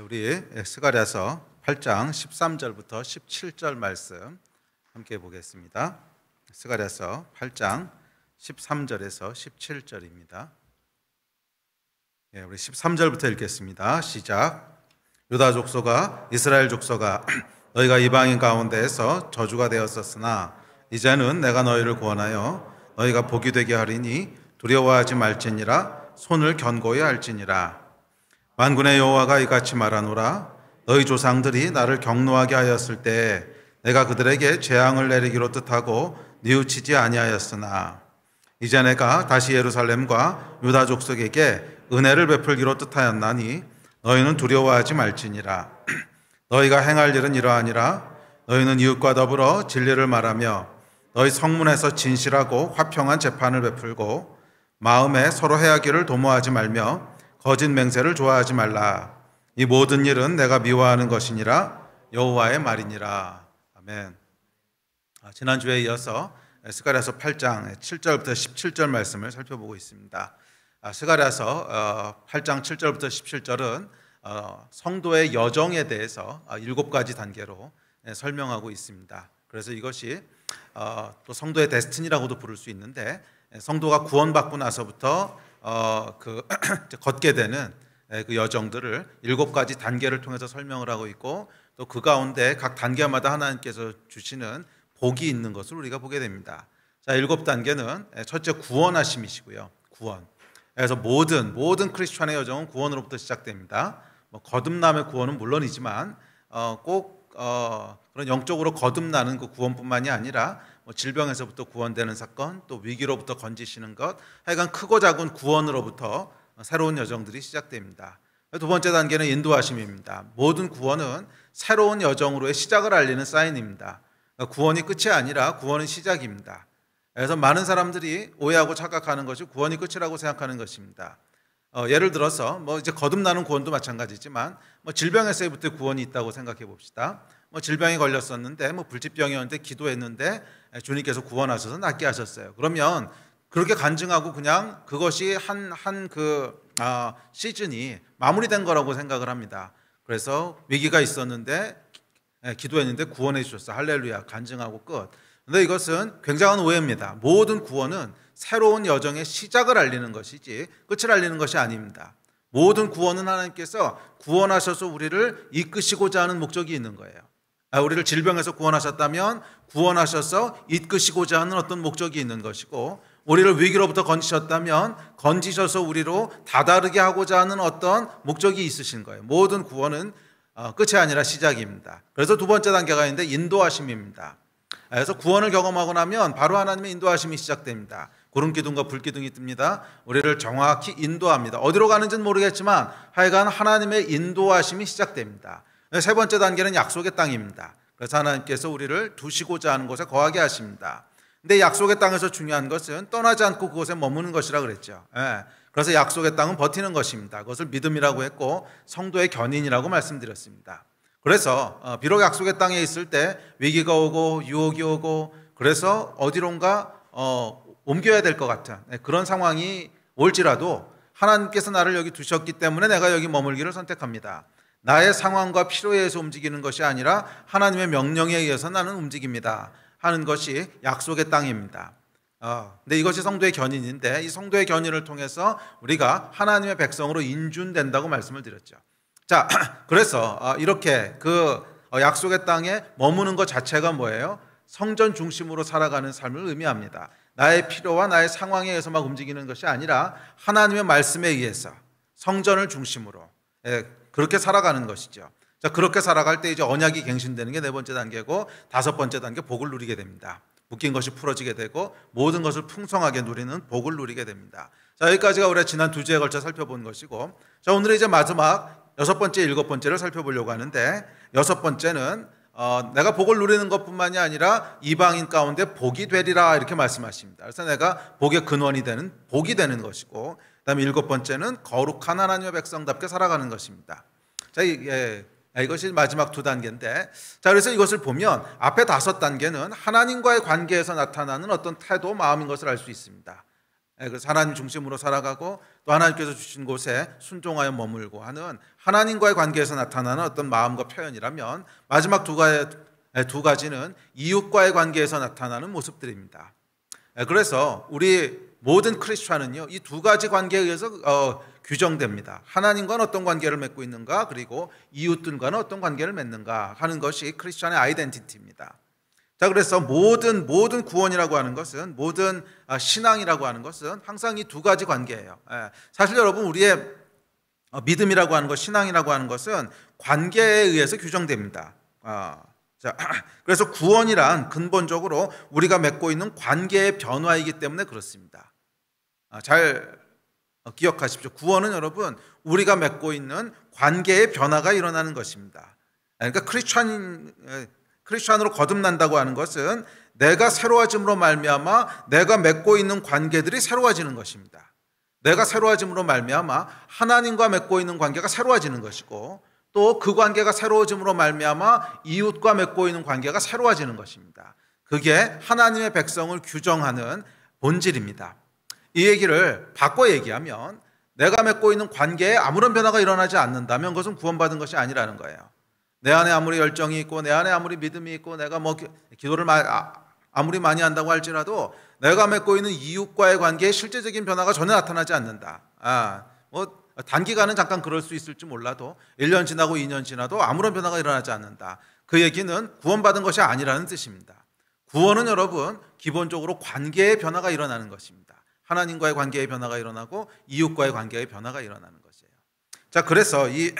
우리 스가랴서 8장 13절부터 17절 말씀 함께 보겠습니다. 스가랴서 8장 13절에서 17절입니다. 우리 13절부터 읽겠습니다. 시작. 유다 족속아 이스라엘 족속아 너희가 이방인 가운데에서 저주가 되었었으나 이제는 내가 너희를 구원하여 너희가 복이 되게 하리니 두려워하지 말지니라. 손을 견고히 할지니라. 만군의 여호와가 이같이 말하노라. 너희 조상들이 나를 경노하게 하였을 때 내가 그들에게 재앙을 내리기로 뜻하고 뉘우치지 아니하였으나 이제 내가 다시 예루살렘과 유다 족속에게 은혜를 베풀기로 뜻하였나니 너희는 두려워하지 말지니라. 너희가 행할 일은 이러하니라. 너희는 이웃과 더불어 진리를 말하며 너희 성문에서 진실하고 화평한 재판을 베풀고 마음에 서로 해하기를 도모하지 말며 거짓 맹세를 좋아하지 말라. 이 모든 일은 내가 미워하는 것이니라. 여호와의 말이니라. 아멘. 지난주에 이어서 스가랴서 8장 7절부터 17절 말씀을 살펴보고 있습니다. 스가랴서 8장 7절부터 17절은 성도의 여정에 대해서 7가지 단계로 설명하고 있습니다. 그래서 이것이 또 성도의 데스티니라고도 부를 수 있는데 성도가 구원받고 나서부터 걷게 되는 그 여정들을 7가지 단계를 통해서 설명을 하고 있고 또 그 가운데 각 단계마다 하나님께서 주시는 복이 있는 것을 우리가 보게 됩니다. 자, 7단계는 첫째 구원하심이시고요. 구원. 그래서 모든 크리스천의 여정은 구원으로부터 시작됩니다. 거듭남의 구원은 물론이지만 꼭 그런 영적으로 거듭나는 그 구원뿐만이 아니라 질병에서부터 구원되는 사건, 또 위기로부터 건지시는 것, 하여간 크고 작은 구원으로부터 새로운 여정들이 시작됩니다. 두 번째 단계는 인도하심입니다. 모든 구원은 새로운 여정으로의 시작을 알리는 사인입니다. 구원이 끝이 아니라 구원은 시작입니다. 그래서 많은 사람들이 오해하고 착각하는 것이 구원이 끝이라고 생각하는 것입니다. 예를 들어서 이제 거듭나는 구원도 마찬가지지만 질병에서부터 구원이 있다고 생각해 봅시다. 질병에 걸렸었는데 불치병이었는데 기도했는데 주님께서 구원하셔서 낫게 하셨어요. 그러면 그렇게 간증하고 그냥 그것이 한 시즌이 마무리된 거라고 생각을 합니다. 그래서 위기가 있었는데 기도했는데 구원해 주셨어. 할렐루야. 간증하고 끝. 그런데 이것은 굉장한 오해입니다. 모든 구원은 새로운 여정의 시작을 알리는 것이지 끝을 알리는 것이 아닙니다. 모든 구원은 하나님께서 구원하셔서 우리를 이끄시고자 하는 목적이 있는 거예요. 우리를 질병에서 구원하셨다면 구원하셔서 이끄시고자 하는 어떤 목적이 있는 것이고, 우리를 위기로부터 건지셨다면 건지셔서 우리로 다다르게 하고자 하는 어떤 목적이 있으신 거예요. 모든 구원은 끝이 아니라 시작입니다. 그래서 두 번째 단계가 있는데 인도하심입니다. 그래서 구원을 경험하고 나면 바로 하나님의 인도하심이 시작됩니다. 구름기둥과 불기둥이 뜹니다. 우리를 정확히 인도합니다. 어디로 가는지는 모르겠지만 하여간 하나님의 인도하심이 시작됩니다. 세 번째 단계는 약속의 땅입니다. 그래서 하나님께서 우리를 두시고자 하는 곳에 거하게 하십니다. 근데 약속의 땅에서 중요한 것은 떠나지 않고 그곳에 머무는 것이라 그랬죠. 그래서 약속의 땅은 버티는 것입니다. 그것을 믿음이라고 했고 성도의 견인이라고 말씀드렸습니다. 그래서 비록 약속의 땅에 있을 때 위기가 오고 유혹이 오고 그래서 어디론가 옮겨야 될 것 같은 그런 상황이 올지라도 하나님께서 나를 여기 두셨기 때문에 내가 여기 머물기를 선택합니다. 나의 상황과 필요에 의해서 움직이는 것이 아니라 하나님의 명령에 의해서 나는 움직입니다 하는 것이 약속의 땅입니다. 근데 이것이 성도의 견인인데 이 성도의 견인을 통해서 우리가 하나님의 백성으로 인준된다고 말씀을 드렸죠. 자, 그래서 이렇게 그 약속의 땅에 머무는 것 자체가 뭐예요? 성전 중심으로 살아가는 삶을 의미합니다. 나의 필요와 나의 상황에 의해서 막 움직이는 것이 아니라 하나님의 말씀에 의해서 성전을 중심으로 그렇게 살아가는 것이죠. 자, 그렇게 살아갈 때 이제 언약이 갱신되는 게 네 번째 단계고, 다섯 번째 단계 복을 누리게 됩니다. 묶인 것이 풀어지게 되고 모든 것을 풍성하게 누리는 복을 누리게 됩니다. 자, 여기까지가 우리가 지난 두 주에 걸쳐 살펴본 것이고, 자, 오늘은 이제 마지막 여섯 번째, 일곱 번째를 살펴보려고 하는데, 여섯 번째는 내가 복을 누리는 것뿐만이 아니라 이방인 가운데 복이 되리라 이렇게 말씀하십니다. 그래서 내가 복의 근원이 되는 복이 되는 것이고, 그다음에 일곱 번째는 거룩한 하나님의 백성답게 살아가는 것입니다. 자, 이것이 마지막 두 단계인데, 자, 그래서 이것을 보면 앞에 다섯 단계는 하나님과의 관계에서 나타나는 어떤 태도, 마음인 것을 알 수 있습니다. 그래서 하나님 중심으로 살아가고 또 하나님께서 주신 곳에 순종하여 머물고 하는 하나님과의 관계에서 나타나는 어떤 마음과 표현이라면, 마지막 두 가지는 이웃과의 관계에서 나타나는 모습들입니다. 그래서 우리 모든 크리스찬은요, 이 두 가지 관계에 의해서 규정됩니다. 하나님과는 어떤 관계를 맺고 있는가, 그리고 이웃들과는 어떤 관계를 맺는가 하는 것이 크리스찬의 아이덴티티입니다. 자, 그래서 모든 구원이라고 하는 것은, 모든 신앙이라고 하는 것은 항상 이 두 가지 관계예요. 사실 여러분, 우리의 믿음이라고 하는 것, 신앙이라고 하는 것은 관계에 의해서 규정됩니다. 자, 그래서 구원이란 근본적으로 우리가 맺고 있는 관계의 변화이기 때문에 그렇습니다. 잘 기억하십시오. 구원은 여러분, 우리가 맺고 있는 관계의 변화가 일어나는 것입니다. 그러니까 크리스찬으로 거듭난다고 하는 것은 내가 새로워짐으로 말미암아 내가 맺고 있는 관계들이 새로워지는 것입니다. 내가 새로워짐으로 말미암아 하나님과 맺고 있는 관계가 새로워지는 것이고, 또 그 관계가 새로워짐으로 말미암아 이웃과 맺고 있는 관계가 새로워지는 것입니다. 그게 하나님의 백성을 규정하는 본질입니다. 이 얘기를 바꿔 얘기하면, 내가 맺고 있는 관계에 아무런 변화가 일어나지 않는다면 그것은 구원받은 것이 아니라는 거예요. 내 안에 아무리 열정이 있고 내 안에 아무리 믿음이 있고 내가 기도를 아무리 많이 한다고 할지라도 내가 맺고 있는 이웃과의 관계에 실제적인 변화가 전혀 나타나지 않는다. 단기간은 잠깐 그럴 수 있을지 몰라도 1년 지나고 2년 지나도 아무런 변화가 일어나지 않는다. 그 얘기는 구원받은 것이 아니라는 뜻입니다. 구원은 여러분, 기본적으로 관계의 변화가 일어나는 것입니다. 하나님과의 관계의 변화가 일어나고 이웃과의 관계의 변화가 일어나는 것이에요. 자, 그래서 이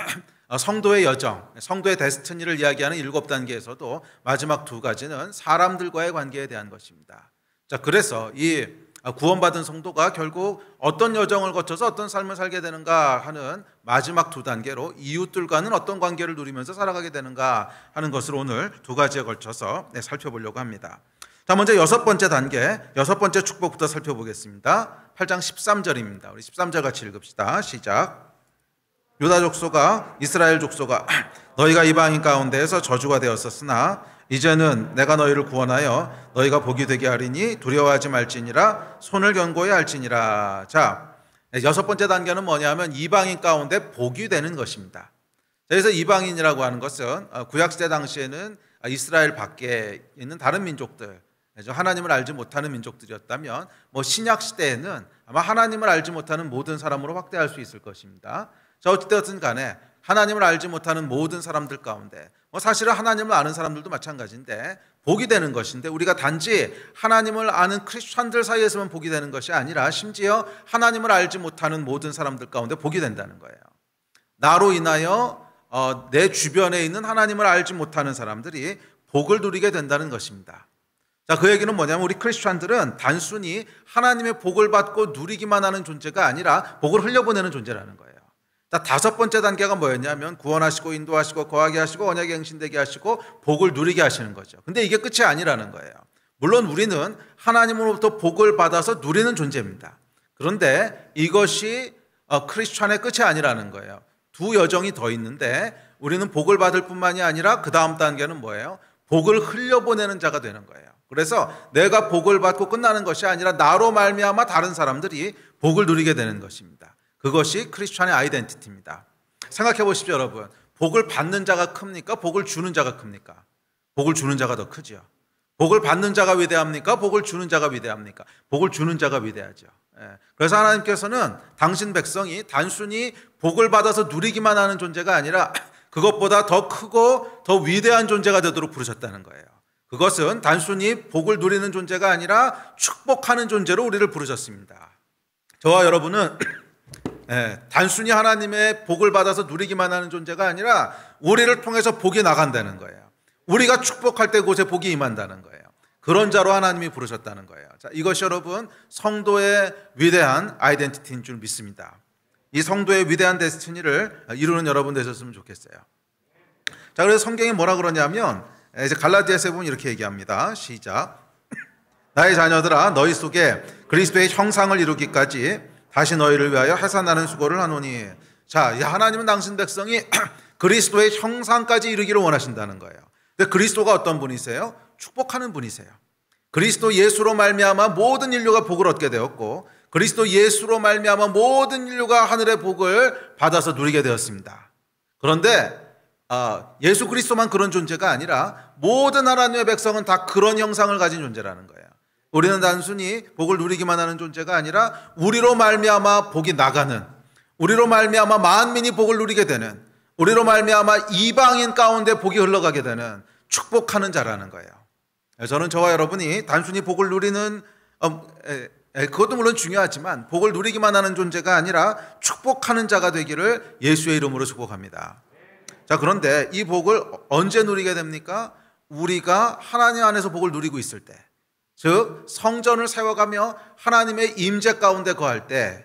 성도의 여정, 성도의 데스티니를 이야기하는 7단계에서도 마지막 두 가지는 사람들과의 관계에 대한 것입니다. 자, 그래서 이 구원받은 성도가 결국 어떤 여정을 거쳐서 어떤 삶을 살게 되는가 하는 마지막 두 단계로 이웃들과는 어떤 관계를 누리면서 살아가게 되는가 하는 것을 오늘 두 가지에 걸쳐서 살펴보려고 합니다. 자, 먼저 6번째 단계, 6번째 축복부터 살펴보겠습니다. 8장 13절입니다. 우리 13절 같이 읽읍시다. 시작. 유다 족속아, 이스라엘 족속아, 너희가 이방인 가운데에서 저주가 되었었으나 이제는 내가 너희를 구원하여 너희가 복이 되게 하리니 두려워하지 말지니라, 손을 견고히 할지니라. 자, 6번째 단계는 뭐냐면 이방인 가운데 복이 되는 것입니다. 그래서 이방인이라고 하는 것은 구약시대 당시에는 이스라엘 밖에 있는 다른 민족들, 하나님을 알지 못하는 민족들이었다면, 신약시대에는 아마 하나님을 알지 못하는 모든 사람으로 확대할 수 있을 것입니다. 자, 어찌되었든 간에 하나님을 알지 못하는 모든 사람들 가운데, 사실은 하나님을 아는 사람들도 마찬가지인데 복이 되는 것인데, 우리가 단지 하나님을 아는 크리스찬들 사이에서만 복이 되는 것이 아니라 심지어 하나님을 알지 못하는 모든 사람들 가운데 복이 된다는 거예요. 나로 인하여 내 주변에 있는 하나님을 알지 못하는 사람들이 복을 누리게 된다는 것입니다. 자, 그 얘기는 뭐냐면 우리 크리스찬들은 단순히 하나님의 복을 받고 누리기만 하는 존재가 아니라 복을 흘려보내는 존재라는 거예요. 자, 5번째 단계가 뭐였냐면 구원하시고 인도하시고 거하게 하시고 언약에 행신되게 하시고 복을 누리게 하시는 거죠. 근데 이게 끝이 아니라는 거예요. 물론 우리는 하나님으로부터 복을 받아서 누리는 존재입니다. 그런데 이것이 크리스찬의 끝이 아니라는 거예요. 두 여정이 더 있는데, 우리는 복을 받을 뿐만이 아니라 그 다음 단계는 뭐예요? 복을 흘려보내는 자가 되는 거예요. 그래서 내가 복을 받고 끝나는 것이 아니라 나로 말미암아 다른 사람들이 복을 누리게 되는 것입니다. 그것이 크리스찬의 아이덴티티입니다. 생각해 보십시오, 여러분. 복을 받는 자가 큽니까? 복을 주는 자가 큽니까? 복을 주는 자가 더 크죠. 복을 받는 자가 위대합니까? 복을 주는 자가 위대합니까? 복을 주는 자가 위대하죠. 그래서 하나님께서는 당신 백성이 단순히 복을 받아서 누리기만 하는 존재가 아니라 그것보다 더 크고 더 위대한 존재가 되도록 부르셨다는 거예요. 그것은 단순히 복을 누리는 존재가 아니라 축복하는 존재로 우리를 부르셨습니다. 저와 여러분은 단순히 하나님의 복을 받아서 누리기만 하는 존재가 아니라 우리를 통해서 복이 나간다는 거예요. 우리가 축복할 때 그곳에 복이 임한다는 거예요. 그런 자로 하나님이 부르셨다는 거예요. 자, 이것이 여러분 성도의 위대한 아이덴티티인 줄 믿습니다. 이 성도의 위대한 데스티니를 이루는 여러분 되셨으면 좋겠어요. 자, 그래서 성경이 뭐라 그러냐면 이제 갈라디아서에 보면 이렇게 얘기합니다. 시작. 나의 자녀들아, 너희 속에 그리스도의 형상을 이루기까지 다시 너희를 위하여 해산하는 수고를 하노니. 자, 하나님은 당신 백성이 그리스도의 형상까지 이루기를 원하신다는 거예요. 근데 그리스도가 어떤 분이세요? 축복하는 분이세요. 그리스도 예수로 말미암아 모든 인류가 복을 얻게 되었고, 그리스도 예수로 말미암아 모든 인류가 하늘의 복을 받아서 누리게 되었습니다. 그런데 예수 그리스도만 그런 존재가 아니라 모든 하나님의 백성은 다 그런 형상을 가진 존재라는 거예요. 우리는 단순히 복을 누리기만 하는 존재가 아니라 우리로 말미암아 복이 나가는, 우리로 말미암아 만민이 복을 누리게 되는, 우리로 말미암아 이방인 가운데 복이 흘러가게 되는 축복하는 자라는 거예요. 저는 저와 여러분이 단순히 복을 누리는 그것도 물론 중요하지만 복을 누리기만 하는 존재가 아니라 축복하는 자가 되기를 예수의 이름으로 축복합니다. 자, 그런데 이 복을 언제 누리게 됩니까? 우리가 하나님 안에서 복을 누리고 있을 때, 즉 성전을 세워가며 하나님의 임재 가운데 거할 때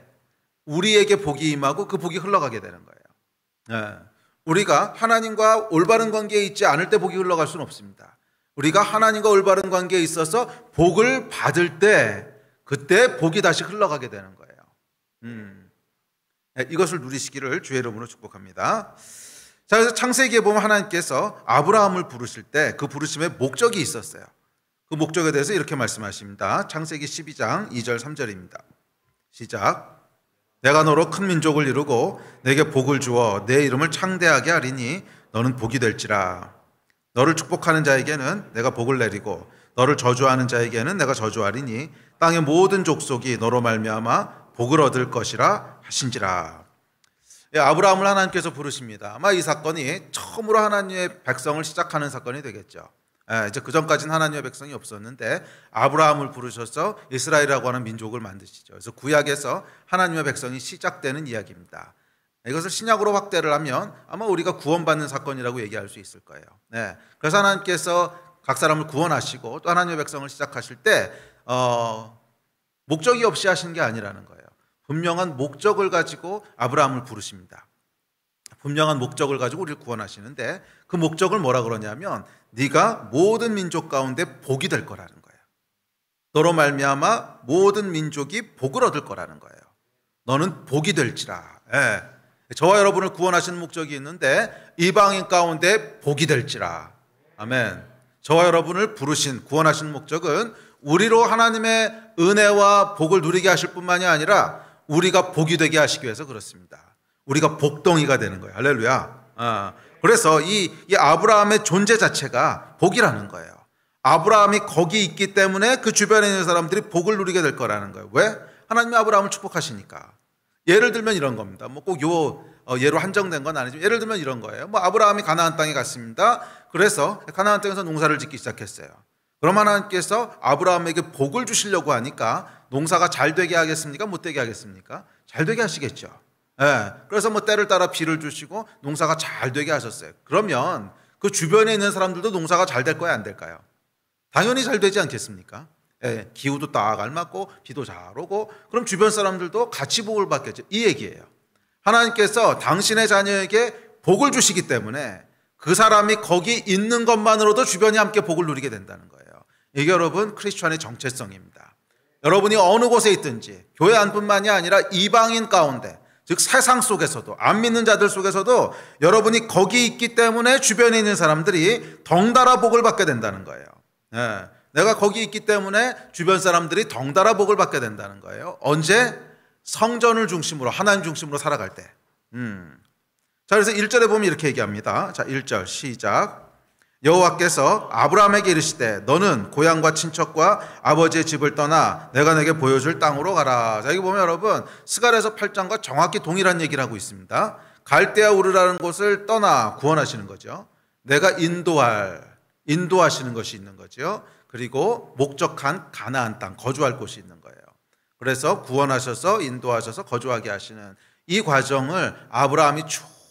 우리에게 복이 임하고 그 복이 흘러가게 되는 거예요. 우리가 하나님과 올바른 관계에 있지 않을 때 복이 흘러갈 수는 없습니다. 우리가 하나님과 올바른 관계에 있어서 복을 받을 때 그때 복이 다시 흘러가게 되는 거예요. 이것을 누리시기를 주의 이름으로 축복합니다. 자, 그래서 창세기에 보면 하나님께서 아브라함을 부르실 때 그 부르심에 목적이 있었어요. 그 목적에 대해서 이렇게 말씀하십니다. 창세기 12장 2절 3절입니다. 시작. 내가 너로 큰 민족을 이루고 내게 복을 주어 내 이름을 창대하게 하리니 너는 복이 될지라. 너를 축복하는 자에게는 내가 복을 내리고 너를 저주하는 자에게는 내가 저주하리니 땅의 모든 족속이 너로 말미암아 복을 얻을 것이라 하신지라. 아브라함을 하나님께서 부르십니다. 아마 이 사건이 처음으로 하나님의 백성을 시작하는 사건이 되겠죠. 이제 그 전까지는 하나님의 백성이 없었는데 아브라함을 부르셔서 이스라엘이라고 하는 민족을 만드시죠. 그래서 구약에서 하나님의 백성이 시작되는 이야기입니다. 이것을 신약으로 확대를 하면 아마 우리가 구원받는 사건이라고 얘기할 수 있을 거예요. 그래서 하나님께서 각 사람을 구원하시고 또 하나님의 백성을 시작하실 때 목적이 없이 하신 게 아니라는 거예요. 분명한 목적을 가지고 아브라함을 부르십니다. 분명한 목적을 가지고 우리를 구원하시는데 그 목적을 뭐라 그러냐면 네가 모든 민족 가운데 복이 될 거라는 거예요. 너로 말미암아 모든 민족이 복을 얻을 거라는 거예요. 너는 복이 될지라. 저와 여러분을 구원하시는 목적이 있는데 이방인 가운데 복이 될지라. 아멘. 저와 여러분을 부르신 구원하시는 목적은 우리로 하나님의 은혜와 복을 누리게 하실 뿐만이 아니라 우리가 복이 되게 하시기 위해서 그렇습니다. 우리가 복덩이가 되는 거예요. 할렐루야. 그래서 이 아브라함의 존재 자체가 복이라는 거예요. 아브라함이 거기 있기 때문에 그 주변에 있는 사람들이 복을 누리게 될 거라는 거예요. 왜? 하나님이 아브라함을 축복하시니까. 예를 들면 이런 겁니다. 뭐 꼭 예로 한정된 건 아니지만 예를 들면 이런 거예요. 뭐 아브라함이 가나안 땅에 갔습니다. 그래서 가나안 땅에서 농사를 짓기 시작했어요. 그럼 하나님께서 아브라함에게 복을 주시려고 하니까 농사가 잘 되게 하겠습니까? 못 되게 하겠습니까? 잘 되게 하시겠죠. 그래서 뭐 때를 따라 비를 주시고 농사가 잘 되게 하셨어요. 그러면 그 주변에 있는 사람들도 농사가 잘 될 거야, 안 될까요? 당연히 잘 되지 않겠습니까? 기후도 딱 알맞고 비도 잘 오고 그럼 주변 사람들도 같이 복을 받겠죠. 이 얘기예요. 하나님께서 당신의 자녀에게 복을 주시기 때문에 그 사람이 거기 있는 것만으로도 주변이 함께 복을 누리게 된다는 거예요. 이게 여러분 크리스천의 정체성입니다. 여러분이 어느 곳에 있든지 교회 안뿐만이 아니라 이방인 가운데 즉 세상 속에서도 안 믿는 자들 속에서도 여러분이 거기 있기 때문에 주변에 있는 사람들이 덩달아 복을 받게 된다는 거예요. 내가 거기 있기 때문에 주변 사람들이 덩달아 복을 받게 된다는 거예요. 언제? 성전을 중심으로 하나님 중심으로 살아갈 때. 자, 그래서 1절에 보면 이렇게 얘기합니다. 자, 1절 시작. 여호와께서 아브라함에게 이르시되 너는 고향과 친척과 아버지의 집을 떠나 내가 내게 보여줄 땅으로 가라. 자, 여기 보면 여러분 스가랴서 8장과 정확히 동일한 얘기를 하고 있습니다. 갈대아 우르라는 곳을 떠나 구원하시는 거죠. 내가 인도하시는 것이 있는 거죠. 그리고 목적한 가나안 땅 거주할 곳이 있는 거예요. 그래서 구원하셔서 인도하셔서 거주하게 하시는 이 과정을 아브라함이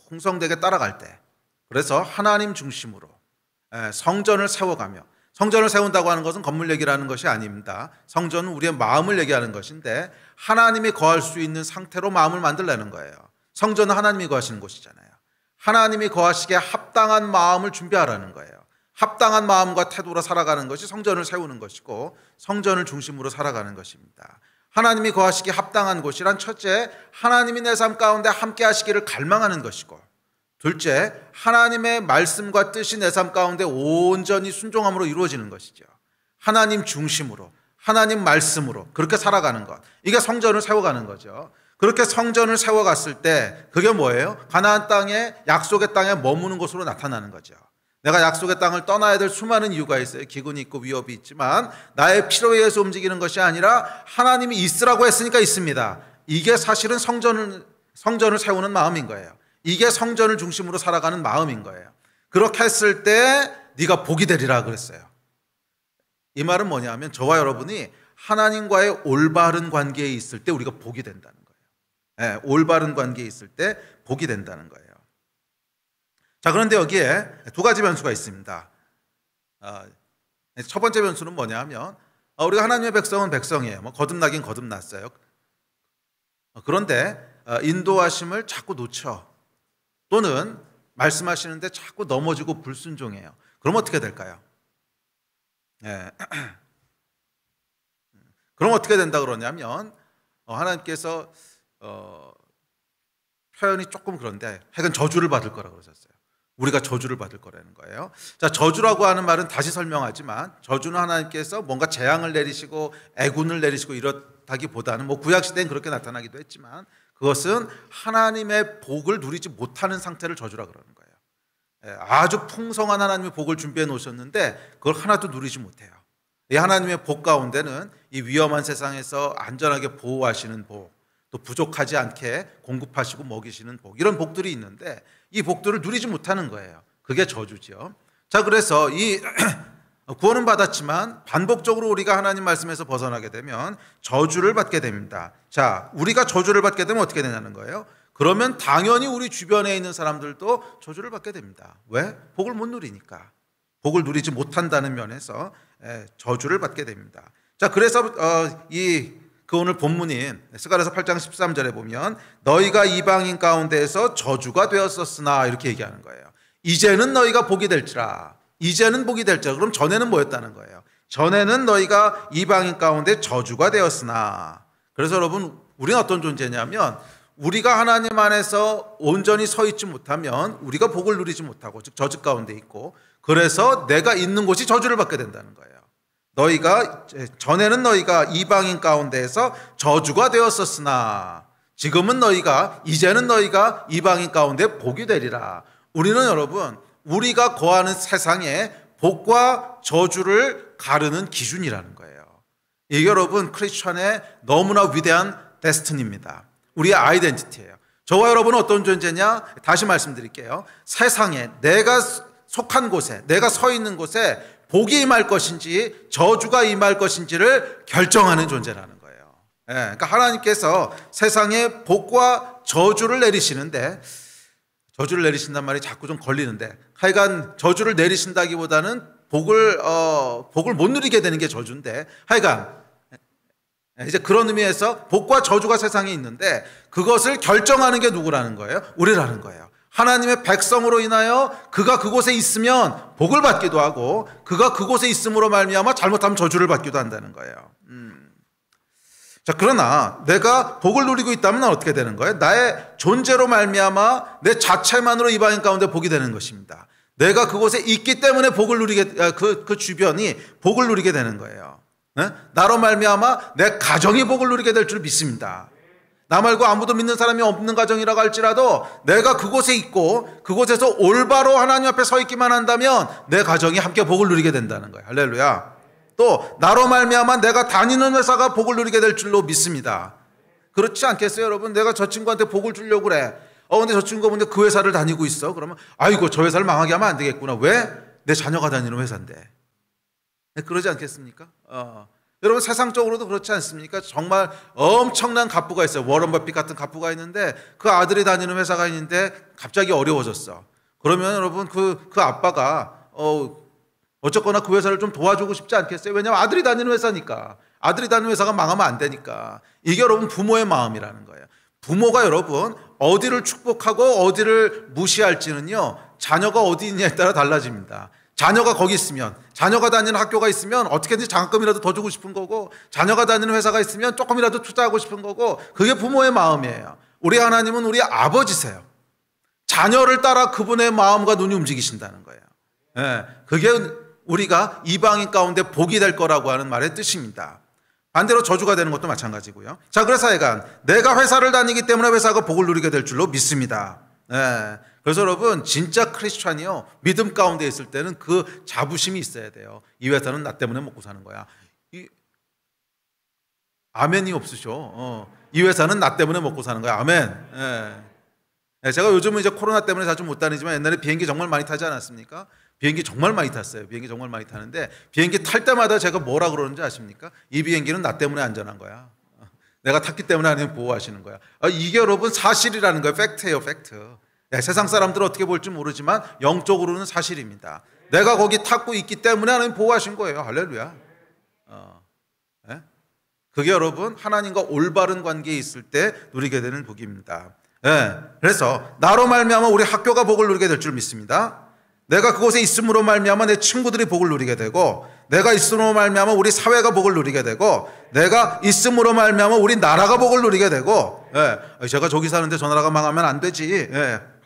충성되게 따라갈 때, 그래서 하나님 중심으로 성전을 세워가며, 성전을 세운다고 하는 것은 건물 얘기라는 것이 아닙니다. 성전은 우리의 마음을 얘기하는 것인데 하나님이 거할 수 있는 상태로 마음을 만들려는 거예요. 성전은 하나님이 거하시는 곳이잖아요. 하나님이 거하시기에 합당한 마음을 준비하라는 거예요. 합당한 마음과 태도로 살아가는 것이 성전을 세우는 것이고 성전을 중심으로 살아가는 것입니다. 하나님이 거하시기에 합당한 곳이란 첫째, 하나님이 내 삶 가운데 함께 하시기를 갈망하는 것이고, 둘째, 하나님의 말씀과 뜻이 내 삶 가운데 온전히 순종함으로 이루어지는 것이죠. 하나님 중심으로 하나님 말씀으로 그렇게 살아가는 것, 이게 성전을 세워가는 거죠. 그렇게 성전을 세워갔을 때 그게 뭐예요? 가나안 땅에, 약속의 땅에 머무는 것으로 나타나는 거죠. 내가 약속의 땅을 떠나야 될 수많은 이유가 있어요. 기근이 있고 위협이 있지만 나의 필요에 의해서 움직이는 것이 아니라 하나님이 있으라고 했으니까 있습니다. 이게 사실은 성전을 세우는 마음인 거예요. 이게 성전을 중심으로 살아가는 마음인 거예요. 그렇게 했을 때 네가 복이 되리라 그랬어요. 이 말은 뭐냐면 저와 여러분이 하나님과의 올바른 관계에 있을 때 우리가 복이 된다는 거예요. 네, 올바른 관계에 있을 때 복이 된다는 거예요. 자, 그런데 여기에 두 가지 변수가 있습니다. 첫 번째 변수는 뭐냐 하면 우리가 하나님의 백성은 백성이에요. 뭐 거듭나긴 거듭났어요. 그런데 인도하심을 자꾸 놓쳐, 또는 말씀하시는데 자꾸 넘어지고 불순종해요. 그럼 어떻게 될까요? 네. 그럼 어떻게 된다 그러냐면 하나님께서 표현이 조금 그런데 하여간 저주를 받을 거라고 그러셨어요. 우리가 저주를 받을 거라는 거예요. 자, 저주라고 하는 말은 다시 설명하지만 저주는 하나님께서 뭔가 재앙을 내리시고 애군을 내리시고 이렇다기보다는 뭐 구약시대엔 그렇게 나타나기도 했지만 그것은 하나님의 복을 누리지 못하는 상태를 저주라 그러는 거예요. 아주 풍성한 하나님의 복을 준비해 놓으셨는데 그걸 하나도 누리지 못해요. 이 하나님의 복 가운데는 이 위험한 세상에서 안전하게 보호하시는 복, 또 부족하지 않게 공급하시고 먹이시는 복, 이런 복들이 있는데 이 복들을 누리지 못하는 거예요. 그게 저주죠. 자, 그래서 이 구원은 받았지만 반복적으로 우리가 하나님 말씀에서 벗어나게 되면 저주를 받게 됩니다. 자, 우리가 저주를 받게 되면 어떻게 되냐는 거예요. 그러면 당연히 우리 주변에 있는 사람들도 저주를 받게 됩니다. 왜? 복을 못 누리니까. 복을 누리지 못한다는 면에서 저주를 받게 됩니다. 자, 그래서 그 오늘 본문인 스가랴서 8장 13절에 보면 너희가 이방인 가운데에서 저주가 되었었으나 이렇게 얘기하는 거예요. 이제는 너희가 복이 될지라. 이제는 복이 될지라. 그럼 전에는 뭐였다는 거예요? 전에는 너희가 이방인 가운데 저주가 되었으나. 그래서 여러분, 우리는 어떤 존재냐면 우리가 하나님 안에서 온전히 서 있지 못하면 우리가 복을 누리지 못하고, 즉 저주 가운데 있고, 그래서 내가 있는 곳이 저주를 받게 된다는 거예요. 전에는 너희가 이방인 가운데에서 저주가 되었었으나 이제는 너희가 이방인 가운데 복이 되리라. 우리는 여러분, 우리가 거하는 세상에 복과 저주를 가르는 기준이라는 거예요. 이게 여러분 크리스천의 너무나 위대한 데스티니입니다. 우리의 아이덴티티예요. 저와 여러분은 어떤 존재냐? 다시 말씀드릴게요. 세상에 내가 속한 곳에, 내가 서 있는 곳에 복이 임할 것인지 저주가 임할 것인지를 결정하는 존재라는 거예요. 그러니까 하나님께서 세상에 복과 저주를 내리시는데, 저주를 내리신단 말이 자꾸 좀 걸리는데, 하여간 저주를 내리신다기보다는 복을 못 누리게 되는 게 저주인데, 하여간 이제 그런 의미에서 복과 저주가 세상에 있는데 그것을 결정하는 게 누구라는 거예요? 우리라는 거예요. 하나님의 백성으로 인하여 그가 그곳에 있으면 복을 받기도 하고 그가 그곳에 있음으로 말미암아 잘못하면 저주를 받기도 한다는 거예요. 자, 그러나 내가 복을 누리고 있다면 어떻게 되는 거예요? 나의 존재로 말미암아 내 자체만으로 이방인 가운데 복이 되는 것입니다. 내가 그곳에 있기 때문에 그 주변이 복을 누리게 되는 거예요. 나로 말미암아 내 가정이 복을 누리게 될 줄 믿습니다. 나 말고 아무도 믿는 사람이 없는 가정이라고 할지라도 내가 그곳에 있고 그곳에서 올바로 하나님 앞에 서 있기만 한다면 내 가정이 함께 복을 누리게 된다는 거예요. 할렐루야. 또 나로 말미암아 내가 다니는 회사가 복을 누리게 될 줄로 믿습니다. 그렇지 않겠어요, 여러분? 내가 저 친구한테 복을 주려고 그래. 근데 저 친구가 근데 그 회사를 다니고 있어. 그러면 아이고, 저 회사를 망하게 하면 안 되겠구나. 왜? 내 자녀가 다니는 회사인데. 그러지 않겠습니까? 여러분, 세상적으로도 그렇지 않습니까? 정말 엄청난 갑부가 있어요. 워런 버핏 같은 갑부가 있는데 그 아들이 다니는 회사가 있는데 갑자기 어려워졌어. 그러면 여러분 그 아빠가 어쨌거나 그 회사를 좀 도와주고 싶지 않겠어요? 왜냐하면 아들이 다니는 회사니까. 아들이 다니는 회사가 망하면 안 되니까. 이게 여러분 부모의 마음이라는 거예요. 부모가 여러분 어디를 축복하고 어디를 무시할지는요, 자녀가 어디 있냐에 따라 달라집니다. 자녀가 거기 있으면, 자녀가 다니는 학교가 있으면 어떻게든지 장학금이라도 더 주고 싶은 거고, 자녀가 다니는 회사가 있으면 조금이라도 투자하고 싶은 거고, 그게 부모의 마음이에요. 우리 하나님은 우리 아버지세요. 자녀를 따라 그분의 마음과 눈이 움직이신다는 거예요. 그게 우리가 이방인 가운데 복이 될 거라고 하는 말의 뜻입니다. 반대로 저주가 되는 것도 마찬가지고요. 자, 그래서 하여간 내가 회사를 다니기 때문에 회사가 복을 누리게 될 줄로 믿습니다. 네. 그래서 여러분 진짜 크리스찬이요, 믿음 가운데 있을 때는 그 자부심이 있어야 돼요. 이 회사는 나 때문에 먹고 사는 거야. 아멘이 없으셔. 이 회사는 나 때문에 먹고 사는 거야. 아멘. 네. 제가 요즘은 이제 코로나 때문에 자주 못 다니지만 옛날에 비행기 정말 많이 타지 않았습니까? 비행기 정말 많이 탔어요. 비행기 정말 많이 타는데 비행기 탈 때마다 제가 뭐라 그러는지 아십니까? 이 비행기는 나 때문에 안전한 거야. 내가 탔기 때문에 하나님 보호하시는 거야. 이게 여러분 사실이라는 거예요. 팩트예요, 팩트. 세상 사람들은 어떻게 볼지 모르지만 영적으로는 사실입니다. 내가 거기 탔고 있기 때문에 하나님 보호하신 거예요. 할렐루야. 그게 여러분 하나님과 올바른 관계에 있을 때 누리게 되는 복입니다. 그래서 나로 말미암아 우리 학교가 복을 누리게 될 줄 믿습니다. 내가 그곳에 있음으로 말미암아 내 친구들이 복을 누리게 되고, 내가 있음으로 말미암아 우리 사회가 복을 누리게 되고, 내가 있음으로 말미암아 우리 나라가 복을 누리게 되고. 제가 저기 사는데 저 나라가 망하면 안 되지.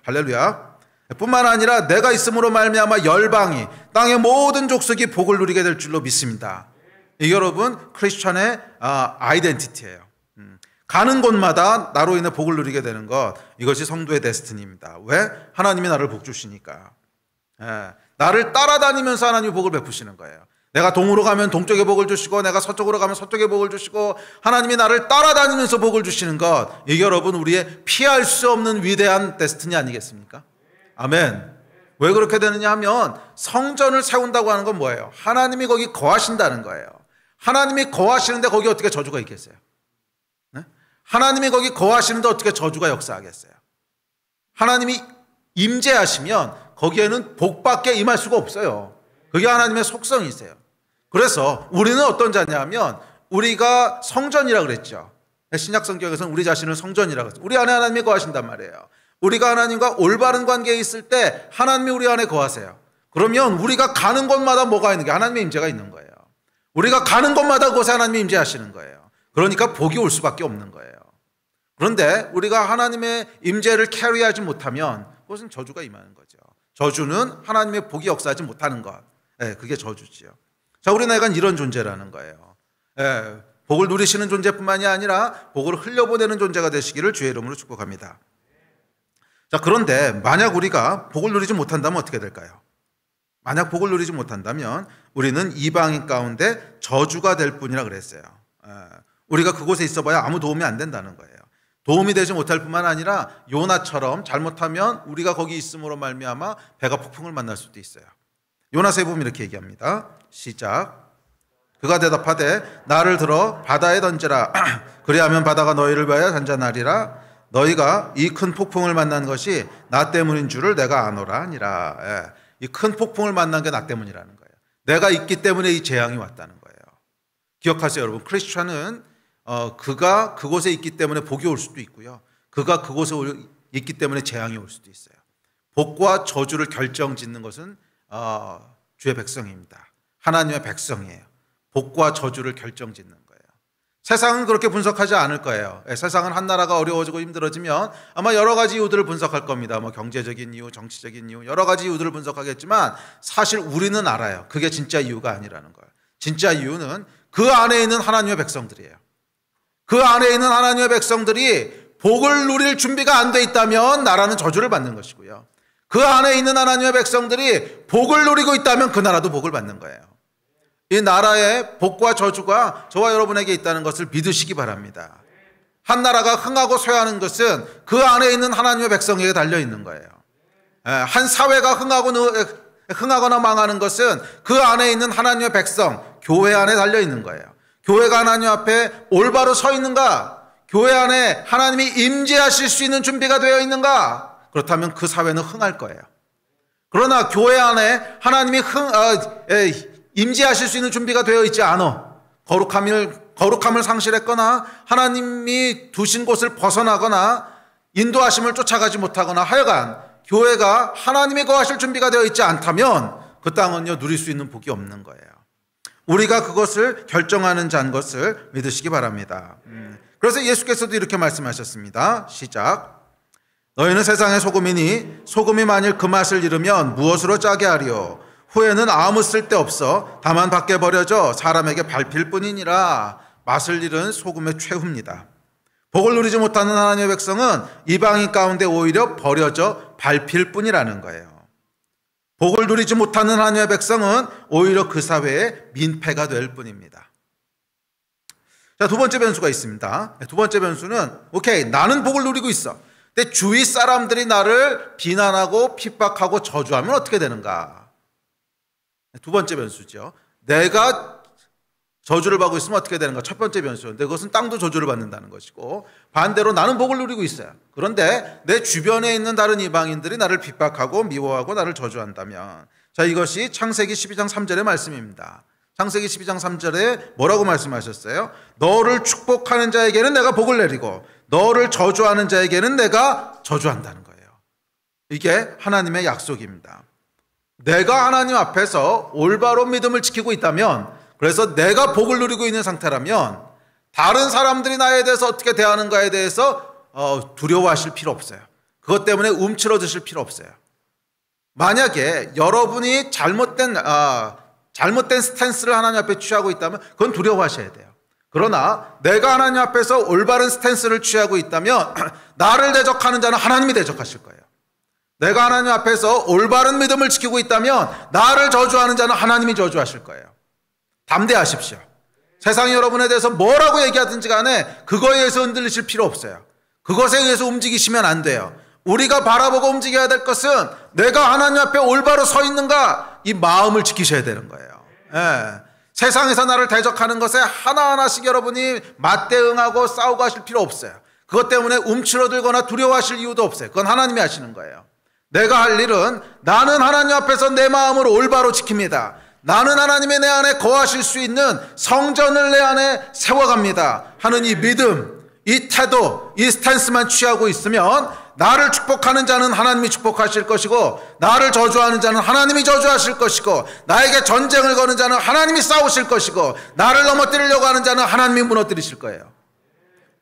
할렐루야. 뿐만 아니라 내가 있음으로 말미암아 열방이, 땅의 모든 족속이 복을 누리게 될 줄로 믿습니다. 이게 여러분 크리스천의 아이덴티티예요. 가는 곳마다 나로 인해 복을 누리게 되는 것, 이것이 성도의 데스티니입니다. 왜? 하나님이 나를 복 주시니까. 나를 따라다니면서 하나님이 복을 베푸시는 거예요. 내가 동으로 가면 동쪽에 복을 주시고, 내가 서쪽으로 가면 서쪽에 복을 주시고, 하나님이 나를 따라다니면서 복을 주시는 것, 이게 여러분 우리의 피할 수 없는 위대한 데스티니 아니겠습니까? 아멘. 왜 그렇게 되느냐 하면 성전을 세운다고 하는 건 뭐예요? 하나님이 거기 거하신다는 거예요. 하나님이 거하시는데 거기 어떻게 저주가 있겠어요? 하나님이 거기 거하시는데 어떻게 저주가 역사하겠어요? 하나님이 임재하시면 거기에는 복밖에 임할 수가 없어요. 그게 하나님의 속성이세요. 그래서 우리는 어떤 자냐 하면 우리가 성전이라고 그랬죠. 신약 성경에서는 우리 자신을 성전이라고 했어요. 우리 안에 하나님이 거하신단 말이에요. 우리가 하나님과 올바른 관계에 있을 때 하나님이 우리 안에 거하세요. 그러면 우리가 가는 곳마다 뭐가 있는 게 하나님의 임재가 있는 거예요. 우리가 가는 곳마다 그곳에 하나님이 임재하시는 거예요. 그러니까 복이 올 수밖에 없는 거예요. 그런데 우리가 하나님의 임재를 캐리하지 못하면 그것은 저주가 임하는 거죠. 저주는 하나님의 복이 역사하지 못하는 것. 그게 저주지요. 자, 우리는 약간 이런 존재라는 거예요. 복을 누리시는 존재뿐만이 아니라 복을 흘려보내는 존재가 되시기를 주의 이름으로 축복합니다. 자, 그런데 만약 우리가 복을 누리지 못한다면 어떻게 될까요? 만약 복을 누리지 못한다면 우리는 이방인 가운데 저주가 될 뿐이라 그랬어요. 우리가 그곳에 있어봐야 아무 도움이 안 된다는 거예요. 도움이 되지 못할 뿐만 아니라 요나처럼 잘못하면 우리가 거기 있음으로 말미암아 배가 폭풍을 만날 수도 있어요. 요나서에 보면 이렇게 얘기합니다. 시작. 그가 대답하되 나를 들어 바다에 던지라. 그리하면 바다가 너희를 위하여 잔잔하리라. 너희가 이 큰 폭풍을 만난 것이 나 때문인 줄을 내가 아노라 하니라. 이 큰 폭풍을 만난 게 나 때문이라는 거예요. 내가 있기 때문에 이 재앙이 왔다는 거예요. 기억하세요, 여러분. 크리스천은 그가 그곳에 있기 때문에 복이 올 수도 있고요. 그가 그곳에 있기 때문에 재앙이 올 수도 있어요. 복과 저주를 결정짓는 것은 주의 백성입니다. 하나님의 백성이에요. 복과 저주를 결정짓는 거예요. 세상은 그렇게 분석하지 않을 거예요. 세상은 한 나라가 어려워지고 힘들어지면 아마 여러 가지 이유들을 분석할 겁니다. 뭐 경제적인 이유, 정치적인 이유, 여러 가지 이유들을 분석하겠지만 사실 우리는 알아요. 그게 진짜 이유가 아니라는 거예요. 진짜 이유는 그 안에 있는 하나님의 백성들이에요. 그 안에 있는 하나님의 백성들이 복을 누릴 준비가 안 돼 있다면 나라는 저주를 받는 것이고요. 그 안에 있는 하나님의 백성들이 복을 누리고 있다면 그 나라도 복을 받는 거예요. 이 나라의 복과 저주가 저와 여러분에게 있다는 것을 믿으시기 바랍니다. 한 나라가 흥하고 쇠하는 것은 그 안에 있는 하나님의 백성에게 달려 있는 거예요. 한 사회가 흥하거나 망하는 것은 그 안에 있는 하나님의 백성, 교회 안에 달려 있는 거예요. 교회가 하나님 앞에 올바로 서 있는가? 교회 안에 하나님이 임재하실 수 있는 준비가 되어 있는가? 그렇다면 그 사회는 흥할 거예요. 그러나 교회 안에 하나님이 임재하실 수 있는 준비가 되어 있지 않아. 거룩함을 상실했거나 하나님이 두신 곳을 벗어나거나 인도하심을 쫓아가지 못하거나 하여간 교회가 하나님이 거하실 준비가 되어 있지 않다면 그 땅은요 누릴 수 있는 복이 없는 거예요. 우리가 그것을 결정하는 자인 것을 믿으시기 바랍니다. 그래서 예수께서도 이렇게 말씀하셨습니다. 시작. 너희는 세상의 소금이니 소금이 만일 그 맛을 잃으면 무엇으로 짜게 하리요? 후에는 아무 쓸데없어 다만 밖에 버려져 사람에게 밟힐 뿐이니라. 맛을 잃은 소금의 최후입니다. 복을 누리지 못하는 하나님의 백성은 이방인 가운데 오히려 버려져 밟힐 뿐이라는 거예요. 복을 누리지 못하는 하나님의 백성은 오히려 그 사회의 민폐가 될 뿐입니다. 자, 두 번째 변수가 있습니다. 두 번째 변수는 오케이, 나는 복을 누리고 있어. 근데 주위 사람들이 나를 비난하고 핍박하고 저주하면 어떻게 되는가? 두 번째 변수죠. 내가 저주를 받고 있으면 어떻게 되는가? 첫 번째 변수인데 그것은 땅도 저주를 받는다는 것이고, 반대로 나는 복을 누리고 있어요. 그런데 내 주변에 있는 다른 이방인들이 나를 핍박하고 미워하고 나를 저주한다면, 자, 이것이 창세기 12장 3절의 말씀입니다. 창세기 12장 3절에 뭐라고 말씀하셨어요? 너를 축복하는 자에게는 내가 복을 내리고 너를 저주하는 자에게는 내가 저주한다는 거예요. 이게 하나님의 약속입니다. 내가 하나님 앞에서 올바른 믿음을 지키고 있다면, 그래서 내가 복을 누리고 있는 상태라면 다른 사람들이 나에 대해서 어떻게 대하는가에 대해서 두려워하실 필요 없어요. 그것 때문에 움츠러드실 필요 없어요. 만약에 여러분이 잘못된 스탠스를 하나님 앞에 취하고 있다면 그건 두려워하셔야 돼요. 그러나 내가 하나님 앞에서 올바른 스탠스를 취하고 있다면 나를 대적하는 자는 하나님이 대적하실 거예요. 내가 하나님 앞에서 올바른 믿음을 지키고 있다면 나를 저주하는 자는 하나님이 저주하실 거예요. 담대하십시오. 세상이 여러분에 대해서 뭐라고 얘기하든지 간에 그거에 의해서 흔들리실 필요 없어요. 그것에 의해서 움직이시면 안 돼요. 우리가 바라보고 움직여야 될 것은 내가 하나님 앞에 올바로 서 있는가, 이 마음을 지키셔야 되는 거예요. 예. 세상에서 나를 대적하는 것에 하나하나씩 여러분이 맞대응하고 싸우고 하실 필요 없어요. 그것 때문에 움츠러들거나 두려워하실 이유도 없어요. 그건 하나님이 하시는 거예요. 내가 할 일은 나는 하나님 앞에서 내 마음을 올바로 지킵니다. 나는 하나님의 내 안에 거하실 수 있는 성전을 내 안에 세워갑니다 하는 이 믿음, 이 태도, 이 스탠스만 취하고 있으면 나를 축복하는 자는 하나님이 축복하실 것이고 나를 저주하는 자는 하나님이 저주하실 것이고 나에게 전쟁을 거는 자는 하나님이 싸우실 것이고 나를 넘어뜨리려고 하는 자는 하나님이 무너뜨리실 거예요.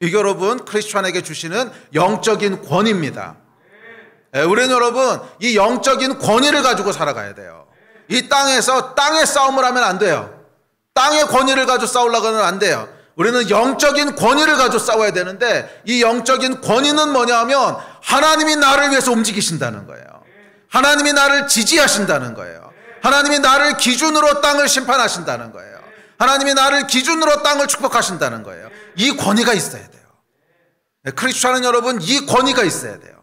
이게 여러분 크리스찬에게 주시는 영적인 권위입니다. 우리는 여러분 이 영적인 권위를 가지고 살아가야 돼요. 이 땅에서 땅의 싸움을 하면 안 돼요. 땅의 권위를 가지고 싸우려고 하면 안 돼요. 우리는 영적인 권위를 가지고 싸워야 되는데 이 영적인 권위는 뭐냐 하면 하나님이 나를 위해서 움직이신다는 거예요. 하나님이 나를 지지하신다는 거예요. 하나님이 나를 기준으로 땅을 심판하신다는 거예요. 하나님이 나를 기준으로 땅을 축복하신다는 거예요. 이 권위가 있어야 돼요. 크리스찬은 여러분 이 권위가 있어야 돼요.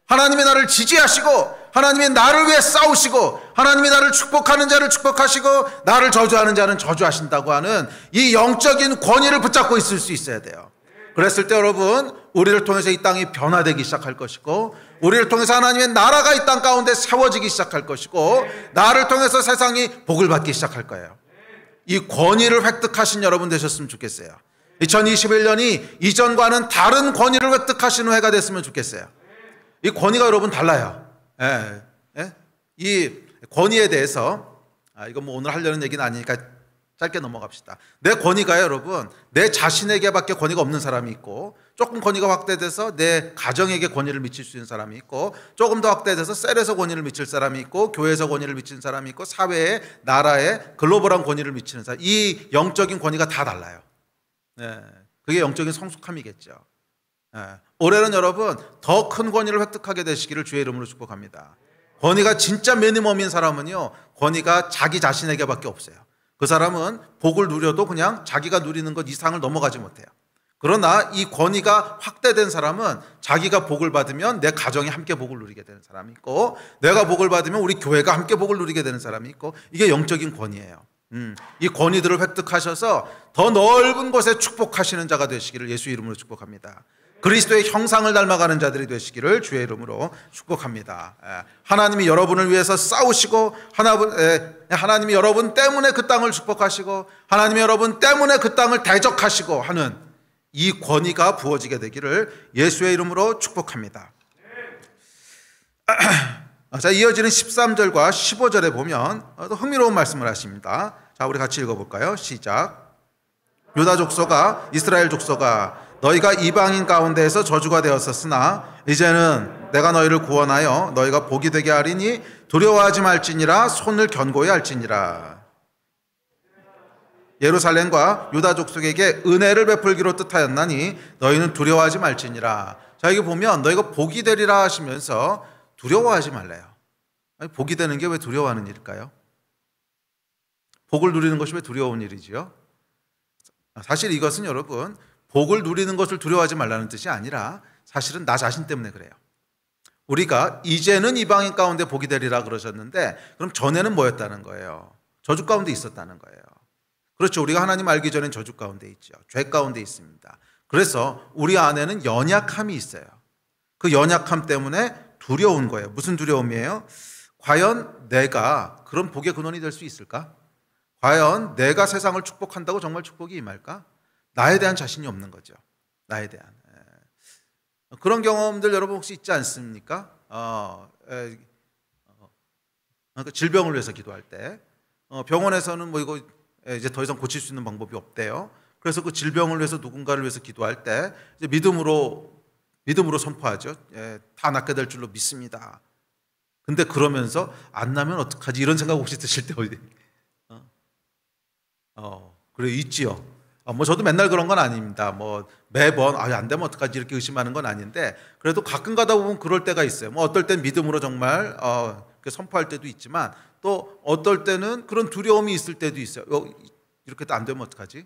하나님이 나를 지지하시고 하나님이 나를 위해 싸우시고 하나님이 나를 축복하는 자를 축복하시고 나를 저주하는 자는 저주하신다고 하는 이 영적인 권위를 붙잡고 있을 수 있어야 돼요. 그랬을 때 여러분 우리를 통해서 이 땅이 변화되기 시작할 것이고 우리를 통해서 하나님의 나라가 이 땅 가운데 세워지기 시작할 것이고 나를 통해서 세상이 복을 받기 시작할 거예요. 이 권위를 획득하신 여러분 되셨으면 좋겠어요. 2021년이 이전과는 다른 권위를 획득하시는 해가 됐으면 좋겠어요. 이 권위가 여러분 달라요. 이 권위에 대해서 이건 뭐 오늘 하려는 얘기는 아니니까 짧게 넘어갑시다. 내 권위가 여러분 내 자신에게밖에 권위가 없는 사람이 있고 조금 권위가 확대돼서 내 가정에게 권위를 미칠 수 있는 사람이 있고 조금 더 확대돼서 셀에서 권위를 미칠 사람이 있고 교회에서 권위를 미치는 사람이 있고 사회에 나라에 글로벌한 권위를 미치는 사람, 이 영적인 권위가 다 달라요. 그게 영적인 성숙함이겠죠. 올해는 여러분 더 큰 권위를 획득하게 되시기를 주의 이름으로 축복합니다. 권위가 진짜 미니멈인 사람은요 권위가 자기 자신에게밖에 없어요. 그 사람은 복을 누려도 그냥 자기가 누리는 것 이상을 넘어가지 못해요. 그러나 이 권위가 확대된 사람은 자기가 복을 받으면 내 가정이 함께 복을 누리게 되는 사람이 있고 내가 복을 받으면 우리 교회가 함께 복을 누리게 되는 사람이 있고 이게 영적인 권위예요. 이 권위들을 획득하셔서 더 넓은 곳에 축복하시는 자가 되시기를 예수 이름으로 축복합니다. 그리스도의 형상을 닮아가는 자들이 되시기를 주의 이름으로 축복합니다. 하나님이 여러분을 위해서 싸우시고 하나님이 여러분 때문에 그 땅을 축복하시고 하나님이 여러분 때문에 그 땅을 대적하시고 하는 이 권위가 부어지게 되기를 예수의 이름으로 축복합니다. 자, 이어지는 13절과 15절에 보면 또 흥미로운 말씀을 하십니다. 자, 우리 같이 읽어볼까요? 시작. 유다 족속아 이스라엘 족속아 너희가 이방인 가운데에서 저주가 되었었으나 이제는 내가 너희를 구원하여 너희가 복이 되게 하리니 두려워하지 말지니라 손을 견고히 할지니라. 예루살렘과 유다 족속에게 은혜를 베풀기로 뜻하였나니 너희는 두려워하지 말지니라. 자, 여기 보면 너희가 복이 되리라 하시면서 두려워하지 말래요. 아니, 복이 되는 게 왜 두려워하는 일일까요? 복을 누리는 것이 왜 두려운 일이지요? 사실 이것은 여러분, 복을 누리는 것을 두려워하지 말라는 뜻이 아니라 사실은 나 자신 때문에 그래요. 우리가 이제는 이방인 가운데 복이 되리라 그러셨는데, 그럼 전에는 뭐였다는 거예요? 저주 가운데 있었다는 거예요. 그렇죠. 우리가 하나님 알기 전엔 저주 가운데 있죠. 죄 가운데 있습니다. 그래서 우리 안에는 연약함이 있어요. 그 연약함 때문에 두려운 거예요. 무슨 두려움이에요? 과연 내가 그런 복의 근원이 될 수 있을까? 과연 내가 세상을 축복한다고 정말 축복이 임할까? 나에 대한 자신이 없는 거죠. 나에 대한. 그런 경험들 여러분 혹시 있지 않습니까? 질병을 위해서 기도할 때 병원에서는 뭐 이거 이제 더 이상 고칠 수 있는 방법이 없대요. 그래서 그 질병을 위해서 누군가를 위해서 기도할 때 이제 믿음으로 선포하죠. 다 낫게 될 줄로 믿습니다. 근데 그러면서 안 나면 어떡하지? 이런 생각 혹시 드실 때 어디? 그래 있지요. 뭐 저도 맨날 그런 건 아닙니다. 뭐 매번 안 되면 어떡하지 이렇게 의심하는 건 아닌데, 그래도 가끔 가다 보면 그럴 때가 있어요. 뭐 어떨 땐 믿음으로 정말 선포할 때도 있지만, 또 어떨 때는 그런 두려움이 있을 때도 있어요. 이렇게 안 되면 어떡하지?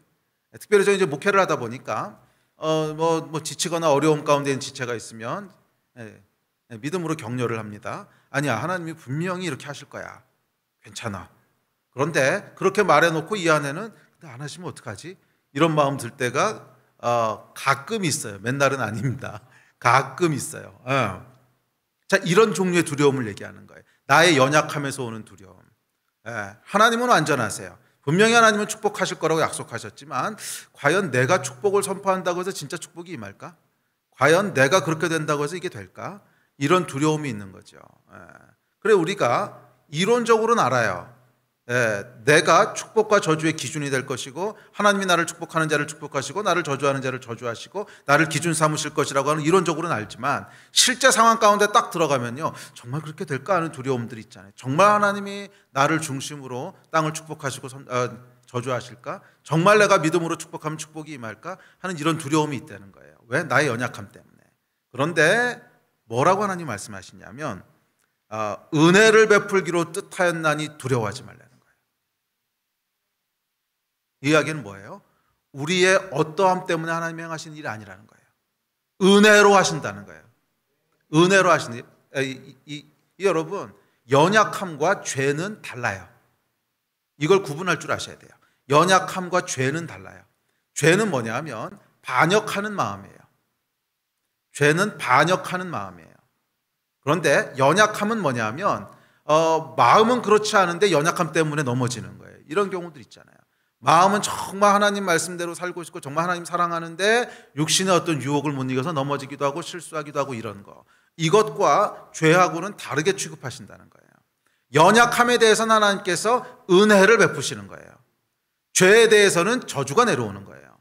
특별히 저 이제 목회를 하다 보니까 뭐 지치거나 어려움 가운데 있는 지체가 있으면 믿음으로 격려를 합니다. 아니야, 하나님이 분명히 이렇게 하실 거야. 괜찮아. 그런데 그렇게 말해놓고 이 안에는 근데 안 하시면 어떡하지? 이런 마음 들 때가 가끔 있어요. 맨날은 아닙니다. 가끔 있어요. 자, 이런 종류의 두려움을 얘기하는 거예요. 나의 연약함에서 오는 두려움. 하나님은 완전하세요. 분명히 하나님은 축복하실 거라고 약속하셨지만, 과연 내가 축복을 선포한다고 해서 진짜 축복이 임할까? 과연 내가 그렇게 된다고 해서 이게 될까? 이런 두려움이 있는 거죠. 그래, 우리가 이론적으로는 알아요. 내가 축복과 저주의 기준이 될 것이고, 하나님이 나를 축복하는 자를 축복하시고 나를 저주하는 자를 저주하시고 나를 기준 삼으실 것이라고 하는 이론적으로는 알지만, 실제 상황 가운데 딱 들어가면요, 정말 그렇게 될까 하는 두려움들이 있잖아요. 정말 하나님이 나를 중심으로 땅을 축복하시고 저주하실까? 정말 내가 믿음으로 축복하면 축복이 임할까? 하는 이런 두려움이 있다는 거예요. 왜? 나의 연약함 때문에. 그런데 뭐라고 하나님 말씀하시냐면, 은혜를 베풀기로 뜻하였나니 두려워하지 말라는 거예요. 이 이야기는 뭐예요? 우리의 어떠함 때문에 하나님이 행하신 일이 아니라는 거예요. 은혜로 하신다는 거예요. 은혜로 하신 일. 여러분, 연약함과 죄는 달라요. 이걸 구분할 줄 아셔야 돼요. 연약함과 죄는 달라요. 죄는 뭐냐 하면 반역하는 마음이에요. 죄는 반역하는 마음이에요. 그런데 연약함은 뭐냐 하면 마음은 그렇지 않은데 연약함 때문에 넘어지는 거예요. 이런 경우들 있잖아요. 마음은 정말 하나님 말씀대로 살고 싶고 정말 하나님 사랑하는데 육신의 어떤 유혹을 못 이겨서 넘어지기도 하고 실수하기도 하고 이런 거. 이것과 죄하고는 다르게 취급하신다는 거예요. 연약함에 대해서는 하나님께서 은혜를 베푸시는 거예요. 죄에 대해서는 저주가 내려오는 거예요.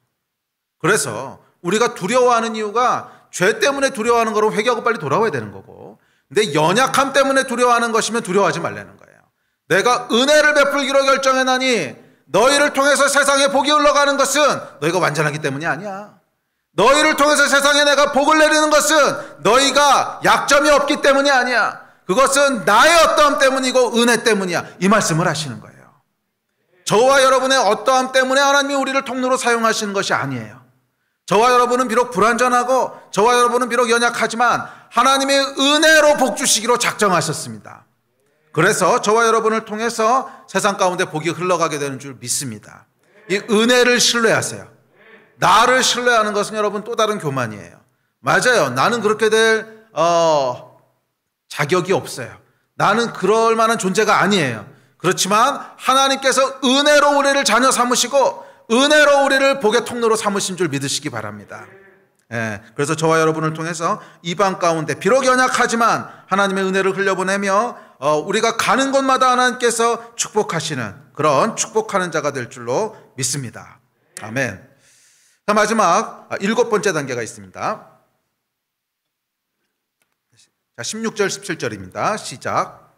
그래서 우리가 두려워하는 이유가 죄 때문에 두려워하는 거로 회개하고 빨리 돌아와야 되는 거고, 근데 연약함 때문에 두려워하는 것이면 두려워하지 말라는 거예요. 내가 은혜를 베풀기로 결정해나니 너희를 통해서 세상에 복이 흘러가는 것은 너희가 완전하기 때문이 아니야. 너희를 통해서 세상에 내가 복을 내리는 것은 너희가 약점이 없기 때문이 아니야. 그것은 나의 어떠함 때문이고 은혜 때문이야. 이 말씀을 하시는 거예요. 저와 여러분의 어떠함 때문에 하나님이 우리를 통로로 사용하시는 것이 아니에요. 저와 여러분은 비록 불완전하고 저와 여러분은 비록 연약하지만 하나님의 은혜로 복 주시기로 작정하셨습니다. 그래서 저와 여러분을 통해서 세상 가운데 복이 흘러가게 되는 줄 믿습니다. 이 은혜를 신뢰하세요. 나를 신뢰하는 것은 여러분 또 다른 교만이에요. 맞아요. 나는 그렇게 될 자격이 없어요. 나는 그럴 만한 존재가 아니에요. 그렇지만 하나님께서 은혜로 우리를 자녀 삼으시고 은혜로 우리를 복의 통로로 삼으신 줄 믿으시기 바랍니다. 그래서 저와 여러분을 통해서 이방 가운데 비록 연약하지만 하나님의 은혜를 흘려보내며 우리가 가는 곳마다 하나님께서 축복하시는 그런 축복하는 자가 될 줄로 믿습니다. 아멘. 자, 마지막 7번째 단계가 있습니다. 자, 16절 17절입니다. 시작.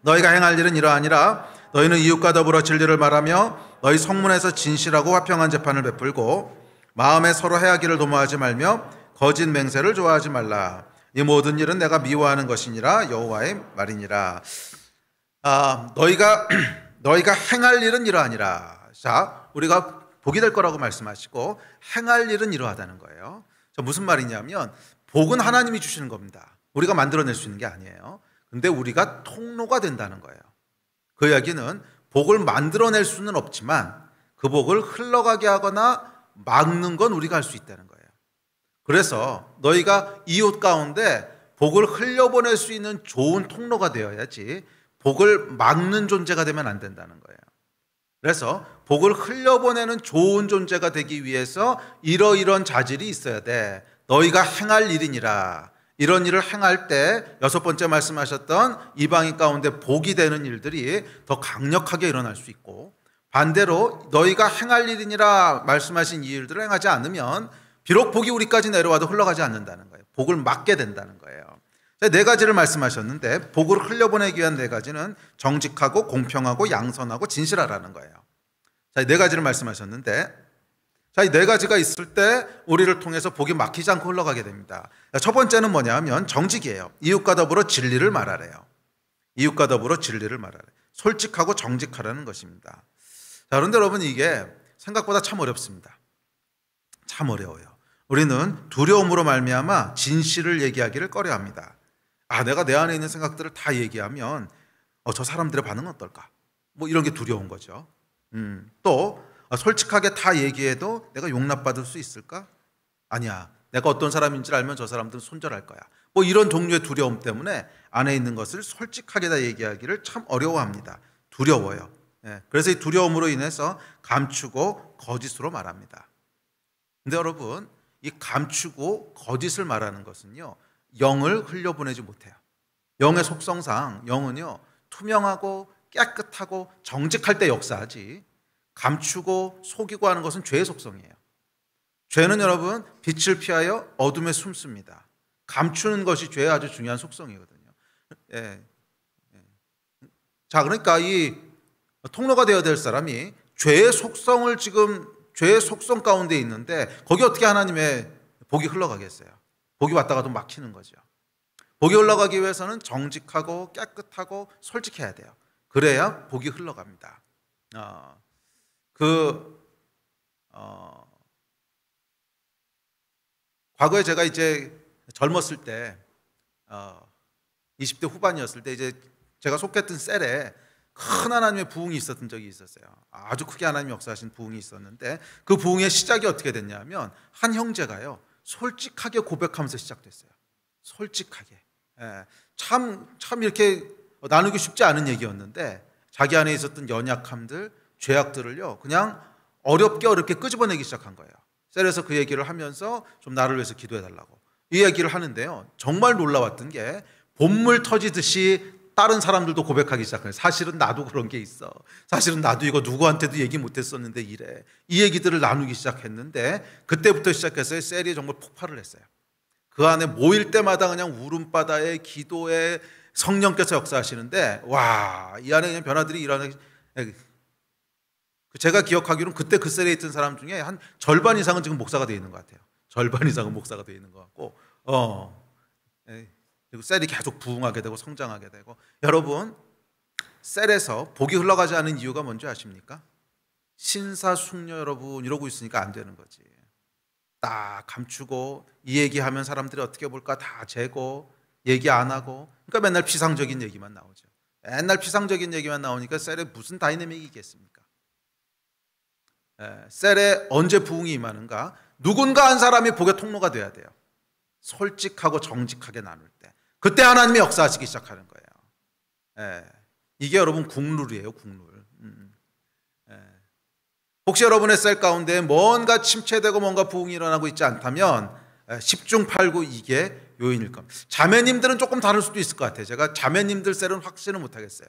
너희가 행할 일은 이러하니라. 너희는 이웃과 더불어 진리를 말하며 너희 성문에서 진실하고 화평한 재판을 베풀고 마음에 서로 해하기를 도모하지 말며 거짓 맹세를 좋아하지 말라. 이 모든 일은 내가 미워하는 것이니라 여호와의 말이니라. 너희가 행할 일은 이러하니라. 자, 우리가 복이 될 거라고 말씀하시고 행할 일은 이러하다는 거예요. 자, 무슨 말이냐면 복은 하나님이 주시는 겁니다. 우리가 만들어낼 수 있는 게 아니에요. 근데 우리가 통로가 된다는 거예요. 그 이야기는 복을 만들어낼 수는 없지만 그 복을 흘러가게 하거나 막는 건 우리가 할 수 있다는 거예요. 그래서 너희가 이웃 가운데 복을 흘려보낼 수 있는 좋은 통로가 되어야지 복을 막는 존재가 되면 안 된다는 거예요. 그래서 복을 흘려보내는 좋은 존재가 되기 위해서 이러이러한 자질이 있어야 돼. 너희가 행할 일이니라. 이런 일을 행할 때 6번째 말씀하셨던 이방인 가운데 복이 되는 일들이 더 강력하게 일어날 수 있고, 반대로 너희가 행할 일이니라 말씀하신 이 일들을 행하지 않으면 비록 복이 우리까지 내려와도 흘러가지 않는다는 거예요. 복을 막게 된다는 거예요. 4가지를 말씀하셨는데 복을 흘려보내기 위한 4가지는 정직하고 공평하고 양선하고 진실하라는 거예요. 자, 4가지를 말씀하셨는데, 자, 이 4가지가 있을 때 우리를 통해서 복이 막히지 않고 흘러가게 됩니다. 첫 번째는 뭐냐면 정직이에요. 이웃과 더불어 진리를 말하래요. 이웃과 더불어 진리를 말하래. 솔직하고 정직하라는 것입니다. 자, 그런데 여러분, 이게 생각보다 참 어렵습니다. 참 어려워요. 우리는 두려움으로 말미암아 진실을 얘기하기를 꺼려합니다. 내가 내 안에 있는 생각들을 다 얘기하면 저 사람들의 반응은 어떨까? 뭐 이런 게 두려운 거죠. 또 솔직하게 다 얘기해도 내가 용납받을 수 있을까? 아니야. 내가 어떤 사람인지를 알면 저 사람들은 손절할 거야. 뭐 이런 종류의 두려움 때문에 안에 있는 것을 솔직하게 다 얘기하기를 참 어려워합니다. 두려워요. 그래서 이 두려움으로 인해서 감추고 거짓으로 말합니다. 근데 여러분, 이 감추고 거짓을 말하는 것은요, 영을 흘려보내지 못해요. 영의 속성상 영은요, 투명하고 깨끗하고 정직할 때 역사하지, 감추고 속이고 하는 것은 죄의 속성이에요. 죄는 여러분 빛을 피하여 어둠에 숨습니다. 감추는 것이 죄의 아주 중요한 속성이거든요. 자, 그러니까 이 통로가 되어야 될 사람이 죄의 속성을 지금 죄의 속성 가운데 있는데 거기 어떻게 하나님의 복이 흘러가겠어요? 복이 왔다가도 막히는 거죠. 복이 흘러가기 위해서는 정직하고 깨끗하고 솔직해야 돼요. 그래야 복이 흘러갑니다. 과거에 제가 이제 젊었을 때 20대 후반이었을 때 이제 제가 속했던 셀에 큰 하나님의 부흥이 있었던 적이 있었어요. 아주 크게 하나님이 역사하신 부흥이 있었는데 그 부흥의 시작이 어떻게 됐냐면 한 형제가요, 솔직하게 고백하면서 시작됐어요. 솔직하게. 참 이렇게 나누기 쉽지 않은 얘기였는데 자기 안에 있었던 연약함들, 죄악들을요 그냥 어렵게 끄집어내기 시작한 거예요. 셀에서 그 얘기를 하면서 좀 나를 위해서 기도해달라고 이 얘기를 하는데요, 정말 놀라웠던 게 본물 터지듯이 다른 사람들도 고백하기 시작해요. 사실은 나도 그런 게 있어. 사실은 나도 이거 누구한테도 얘기 못했었는데 이래. 이 얘기들을 나누기 시작했는데 그때부터 시작해서 셀이 정말 폭발을 했어요. 그 안에 모일 때마다 그냥 울음바다에 기도에 성령께서 역사하시는데 와, 이 안에 그냥 변화들이 일어나기. 제가 기억하기로는 그때 그 셀에 있던 사람 중에 한 절반 이상은 지금 목사가 되어 있는 것 같아요. 절반 이상은 목사가 되어 있는 것 같고 그리고 셀이 계속 부흥하게 되고 성장하게 되고. 여러분, 셀에서 복이 흘러가지 않은 이유가 뭔지 아십니까? 신사숙녀 여러분 이러고 있으니까 안 되는 거지. 딱 감추고 이 얘기하면 사람들이 어떻게 볼까 다 재고 얘기 안 하고, 그러니까 맨날 피상적인 얘기만 나오죠. 맨날 피상적인 얘기만 나오니까 셀에 무슨 다이내믹이 있겠습니까? 셀에 언제 부흥이 임하는가? 누군가 한 사람이 복의 통로가 돼야 돼요. 솔직하고 정직하게 나눌 때 그때 하나님이 역사하시기 시작하는 거예요. 이게 여러분 국룰이에요. 국룰. 혹시 여러분의 셀 가운데 뭔가 침체되고 뭔가 부흥이 일어나고 있지 않다면 10중 8구 이게 요인일 겁니다. 자매님들은 조금 다를 수도 있을 것 같아요. 제가 자매님들 셀은 확신을 못하겠어요.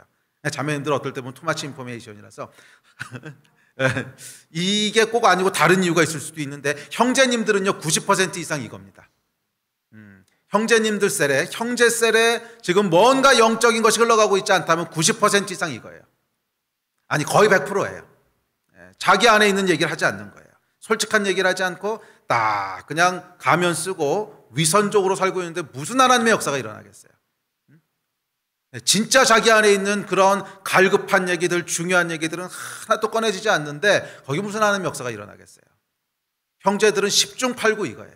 자매님들은 어떨 때 보면 투마치 인포메이션이라서 이게 꼭 아니고 다른 이유가 있을 수도 있는데, 형제님들은요 90% 이상 이겁니다. 형제님들 셀에, 형제 셀에 지금 뭔가 영적인 것이 흘러가고 있지 않다면 90% 이상 이거예요. 아니 거의 100%예요. 자기 안에 있는 얘기를 하지 않는 거예요. 솔직한 얘기를 하지 않고 딱 그냥 가면 쓰고 위선적으로 살고 있는데 무슨 하나님의 역사가 일어나겠어요? 진짜 자기 안에 있는 그런 갈급한 얘기들, 중요한 얘기들은 하나도 꺼내지지 않는데 거기 무슨 하나님의 역사가 일어나겠어요? 형제들은 10중 8구 이거예요.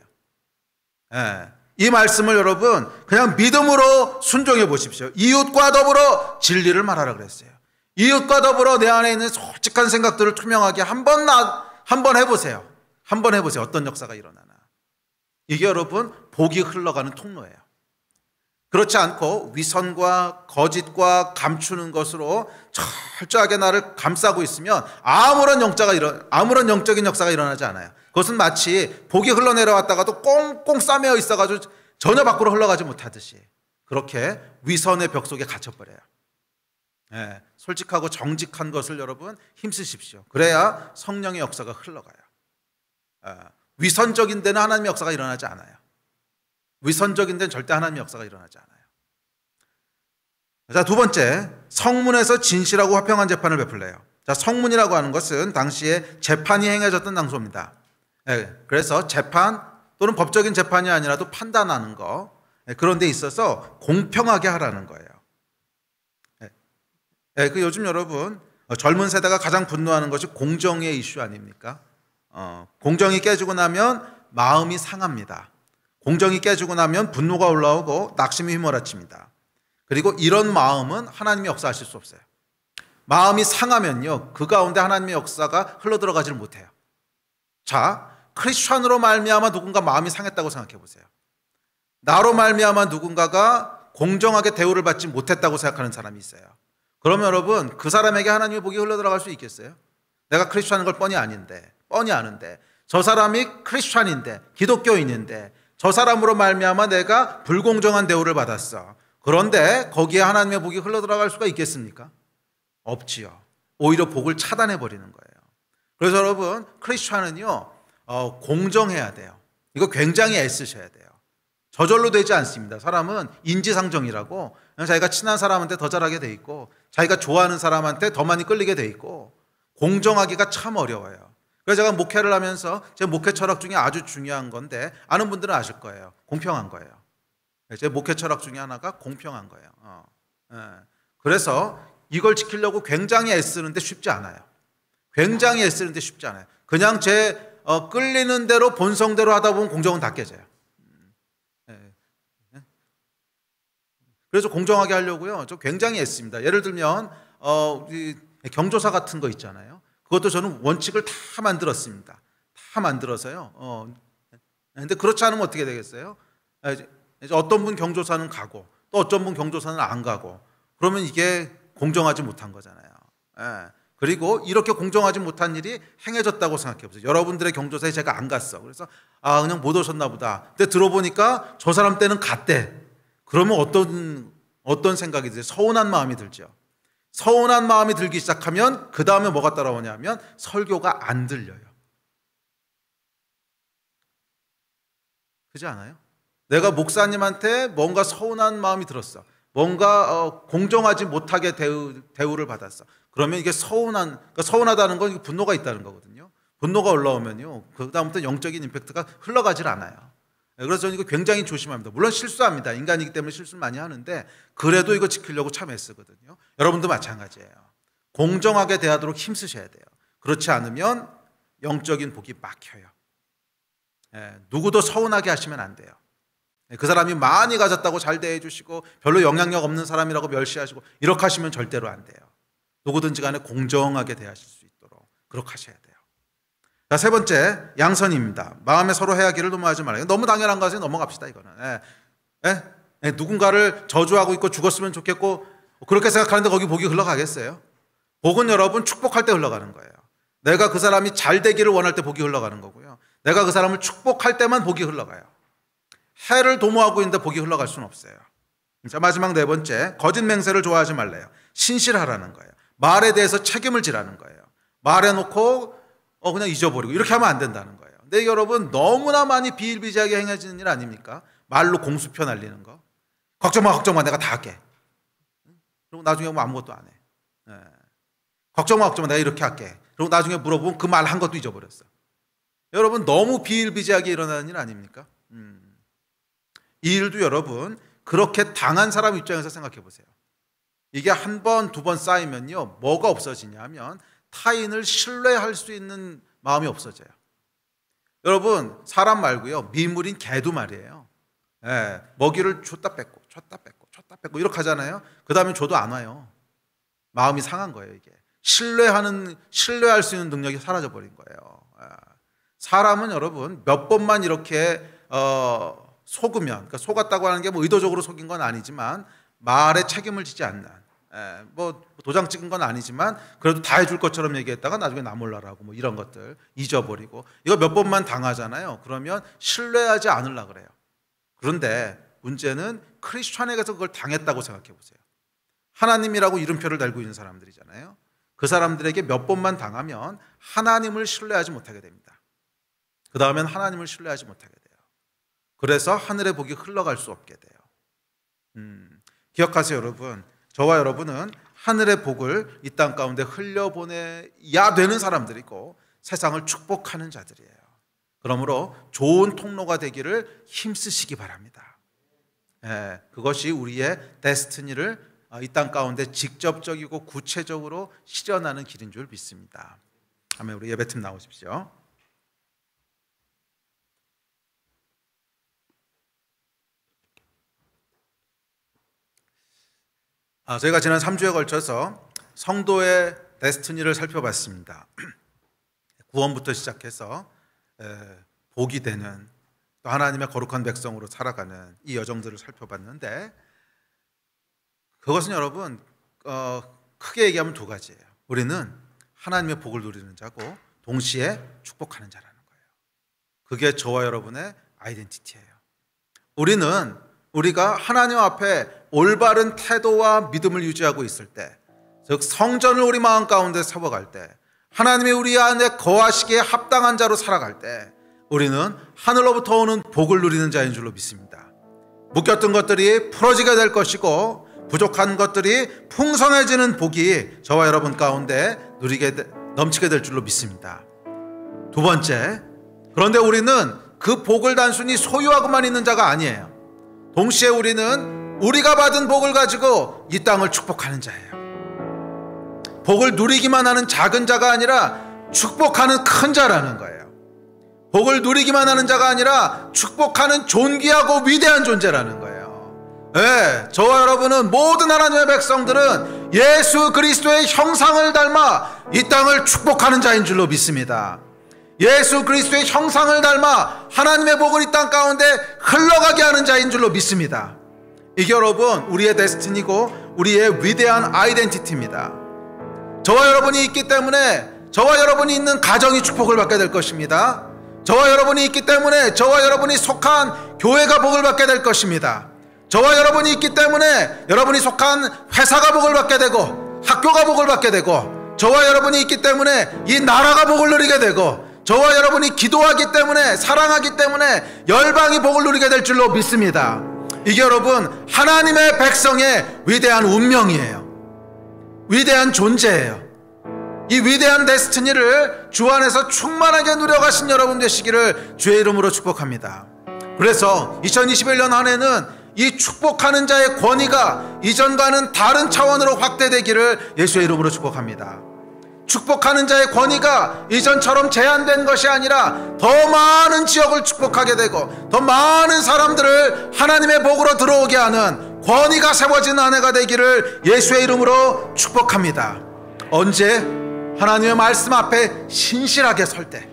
이 말씀을 여러분 그냥 믿음으로 순종해 보십시오. 이웃과 더불어 진리를 말하라 그랬어요. 이웃과 더불어 내 안에 있는 솔직한 생각들을 투명하게 한번 해보세요. 한번 해보세요. 어떤 역사가 일어나나. 이게 여러분 복이 흘러가는 통로예요. 그렇지 않고 위선과 거짓과 감추는 것으로 철저하게 나를 감싸고 있으면 아무런 영적인 역사가 일어나지 않아요. 그것은 마치 복이 흘러내려왔다가도 꽁꽁 싸매어 있어가지고 전혀 밖으로 흘러가지 못하듯이 그렇게 위선의 벽 속에 갇혀버려요. 솔직하고 정직한 것을 여러분 힘쓰십시오. 그래야 성령의 역사가 흘러가요. 위선적인 데는 하나님의 역사가 일어나지 않아요. 위선적인 데는 절대 하나님의 역사가 일어나지 않아요. 자, 두 번째, 성문에서 진실하고 화평한 재판을 베풀래요. 자, 성문이라고 하는 것은 당시에 재판이 행해졌던 장소입니다. 그래서 재판 또는 법적인 재판이 아니라도 판단하는 거, 그런 데 있어서 공평하게 하라는 거예요. 요즘 여러분 젊은 세대가 가장 분노하는 것이 공정의 이슈 아닙니까? 공정이 깨지고 나면 마음이 상합니다. 공정이 깨지고 나면 분노가 올라오고 낙심이 휘몰아칩니다. 그리고 이런 마음은 하나님이 역사하실 수 없어요. 마음이 상하면요 그 가운데 하나님의 역사가 흘러들어가질 못해요. 자, 크리스천으로 말미암아 누군가 마음이 상했다고 생각해 보세요. 나로 말미암아 누군가가 공정하게 대우를 받지 못했다고 생각하는 사람이 있어요. 그러면 여러분 그 사람에게 하나님의 복이 흘러들어갈 수 있겠어요? 내가 크리스천인 걸 뻔히 아는데 저 사람이 크리스천인데 기독교인인데 저 사람으로 말미암아 내가 불공정한 대우를 받았어. 그런데 거기에 하나님의 복이 흘러들어갈 수가 있겠습니까? 없지요. 오히려 복을 차단해 버리는 거예요. 그래서 여러분 크리스천은요 공정해야 돼요. 이거 굉장히 애쓰셔야 돼요. 저절로 되지 않습니다. 사람은 인지상정이라고 자기가 친한 사람한테 더 잘하게 돼 있고 자기가 좋아하는 사람한테 더 많이 끌리게 돼 있고 공정하기가 참 어려워요. 그래서 제가 목회를 하면서 제 목회 철학 중에 아주 중요한 건데 아는 분들은 아실 거예요. 공평한 거예요. 제 목회 철학 중에 하나가 공평한 거예요. 그래서 이걸 지키려고 굉장히 애쓰는데 쉽지 않아요. 굉장히 애쓰는데 쉽지 않아요. 그냥 제 끌리는 대로 본성대로 하다 보면 공정은 다 깨져요. 그래서 공정하게 하려고요. 저 굉장히 애씁니다. 예를 들면 경조사 같은 거 있잖아요. 그것도 저는 원칙을 다 만들었습니다. 다 만들어서요. 근데 그렇지 않으면 어떻게 되겠어요? 이제 어떤 분 경조사는 가고 또 어떤 분 경조사는 안 가고 그러면 이게 공정하지 못한 거잖아요. 그리고 이렇게 공정하지 못한 일이 행해졌다고 생각해 보세요. 여러분들의 경조사에 제가 안 갔어. 그래서 그냥 못 오셨나 보다. 근데 들어보니까 저 사람 때는 갔대. 그러면 어떤 생각이 드세요? 서운한 마음이 들죠. 서운한 마음이 들기 시작하면 그 다음에 뭐가 따라오냐면 설교가 안 들려요. 그렇지 않아요? 내가 목사님한테 뭔가 서운한 마음이 들었어. 뭔가 공정하지 못하게 대우를 받았어. 그러면 이게 그러니까 서운하다는 건 분노가 있다는 거거든요. 분노가 올라오면요 그 다음부터 영적인 임팩트가 흘러가질 않아요. 그래서 저는 이거 굉장히 조심합니다. 물론 실수합니다. 인간이기 때문에 실수를 많이 하는데 그래도 이거 지키려고 참 애쓰거든요. 여러분도 마찬가지예요. 공정하게 대하도록 힘쓰셔야 돼요. 그렇지 않으면 영적인 복이 막혀요. 누구도 서운하게 하시면 안 돼요. 그 사람이 많이 가졌다고 잘 대해주시고 별로 영향력 없는 사람이라고 멸시하시고 이렇게 하시면 절대로 안 돼요. 누구든지 간에 공정하게 대하실 수 있도록 그렇게 하셔야 돼요. 자, 세 번째 양선입니다. 마음에 서로 해하기를 도모하지 말아요. 너무 당연한 것에 넘어갑시다. 이거는 누군가를 저주하고 있고 죽었으면 좋겠고 그렇게 생각하는데 거기 복이 흘러가겠어요? 복은 여러분 축복할 때 흘러가는 거예요. 내가 그 사람이 잘 되기를 원할 때 복이 흘러가는 거고요. 내가 그 사람을 축복할 때만 복이 흘러가요. 해를 도모하고 있는데 복이 흘러갈 수는 없어요. 자, 마지막 네 번째, 거짓 맹세를 좋아하지 말래요. 신실하라는 거예요. 말에 대해서 책임을 지라는 거예요. 말해놓고 그냥 잊어버리고 이렇게 하면 안 된다는 거예요. 근데 여러분 너무나 많이 비일비재하게 행해지는 일 아닙니까? 말로 공수표 날리는 거. 걱정 마 내가 다 할게. 그리고 나중에 뭐 아무것도 안 해. 걱정 마, 내가 이렇게 할게. 그리고 나중에 물어보면 그 말 한 것도 잊어버렸어. 여러분, 너무 비일비재하게 일어나는 일 아닙니까? 이 일도 여러분, 그렇게 당한 사람 입장에서 생각해 보세요. 이게 한 번, 두 번 쌓이면요, 뭐가 없어지냐면 타인을 신뢰할 수 있는 마음이 없어져요. 여러분, 사람 말고요, 미물인 개도 말이에요. 예, 먹이를 줬다 뺏고 이렇게 하잖아요. 그 다음에 줘도 안 와요. 마음이 상한 거예요, 이게. 신뢰할 수 있는 능력이 사라져 버린 거예요. 예. 사람은 여러분, 몇 번만 이렇게 속으면, 그러니까 속았다고 하는 게 뭐 의도적으로 속인 건 아니지만 말에 책임을 지지 않는, 뭐 도장 찍은 건 아니지만 그래도 다 해줄 것처럼 얘기했다가 나중에 나 몰라라고 뭐 이런 것들 잊어버리고, 이거 몇 번만 당하잖아요. 그러면 신뢰하지 않으려고 그래요. 그런데 문제는 크리스천에게서 그걸 당했다고 생각해 보세요. 하나님이라고 이름표를 달고 있는 사람들이잖아요. 그 사람들에게 몇 번만 당하면 하나님을 신뢰하지 못하게 됩니다. 그 다음엔 하나님을 신뢰하지 못하게 돼요. 그래서 하늘의 복이 흘러갈 수 없게 돼요. 기억하세요, 여러분. 저와 여러분은 하늘의 복을 이 땅 가운데 흘려보내야 되는 사람들이고 세상을 축복하는 자들이에요. 그러므로 좋은 통로가 되기를 힘쓰시기 바랍니다. 그것이 우리의 데스티니를 이 땅 가운데 직접적이고 구체적으로 실현하는 길인 줄 믿습니다. 아멘. 우리 예배팀 나오십시오. 저희가 지난 3주에 걸쳐서 성도의 데스티니를 살펴봤습니다. 구원부터 시작해서 복이 되는, 또 하나님의 거룩한 백성으로 살아가는 이 여정들을 살펴봤는데, 그것은 여러분 크게 얘기하면 두 가지예요. 우리는 하나님의 복을 누리는 자고 동시에 축복하는 자라는 거예요. 그게 저와 여러분의 아이덴티티예요. 우리가 하나님 앞에 올바른 태도와 믿음을 유지하고 있을 때, 즉 성전을 우리 마음 가운데 세워갈 때, 하나님이 우리 안에 거하시기에 합당한 자로 살아갈 때 우리는 하늘로부터 오는 복을 누리는 자인 줄로 믿습니다. 묶였던 것들이 풀어지게 될 것이고 부족한 것들이 풍성해지는 복이 저와 여러분 가운데 넘치게 될 줄로 믿습니다. 두 번째, 그런데 우리는 그 복을 단순히 소유하고만 있는 자가 아니에요. 동시에 우리는 우리가 받은 복을 가지고 이 땅을 축복하는 자예요. 복을 누리기만 하는 작은 자가 아니라 축복하는 큰 자라는 거예요. 복을 누리기만 하는 자가 아니라 축복하는 존귀하고 위대한 존재라는 거예요. 저와 여러분은, 모든 하나님의 백성들은 예수 그리스도의 형상을 닮아 이 땅을 축복하는 자인 줄로 믿습니다. 예수 그리스도의 형상을 닮아 하나님의 복을 이 땅 가운데 흘러가게 하는 자인 줄로 믿습니다. 이게 여러분 우리의 데스티니고 우리의 위대한 아이덴티티입니다. 저와 여러분이 있기 때문에 저와 여러분이 있는 가정이 축복을 받게 될 것입니다. 저와 여러분이 있기 때문에 저와 여러분이 속한 교회가 복을 받게 될 것입니다. 저와 여러분이 있기 때문에 여러분이 속한 회사가 복을 받게 되고 학교가 복을 받게 되고, 저와 여러분이 있기 때문에 이 나라가 복을 누리게 되고, 저와 여러분이 기도하기 때문에, 사랑하기 때문에 열방이 복을 누리게 될 줄로 믿습니다. 이게 여러분 하나님의 백성의 위대한 운명이에요. 위대한 존재예요. 이 위대한 데스티니를 주 안에서 충만하게 누려가신 여러분 되시기를 주의 이름으로 축복합니다. 그래서 2021년 한 해는 이 축복하는 자의 권위가 이전과는 다른 차원으로 확대되기를 예수의 이름으로 축복합니다. 축복하는 자의 권위가 이전처럼 제한된 것이 아니라 더 많은 지역을 축복하게 되고 더 많은 사람들을 하나님의 복으로 들어오게 하는 권위가 세워진 한 해가 되기를 예수의 이름으로 축복합니다. 언제? 하나님의 말씀 앞에 신실하게 설 때,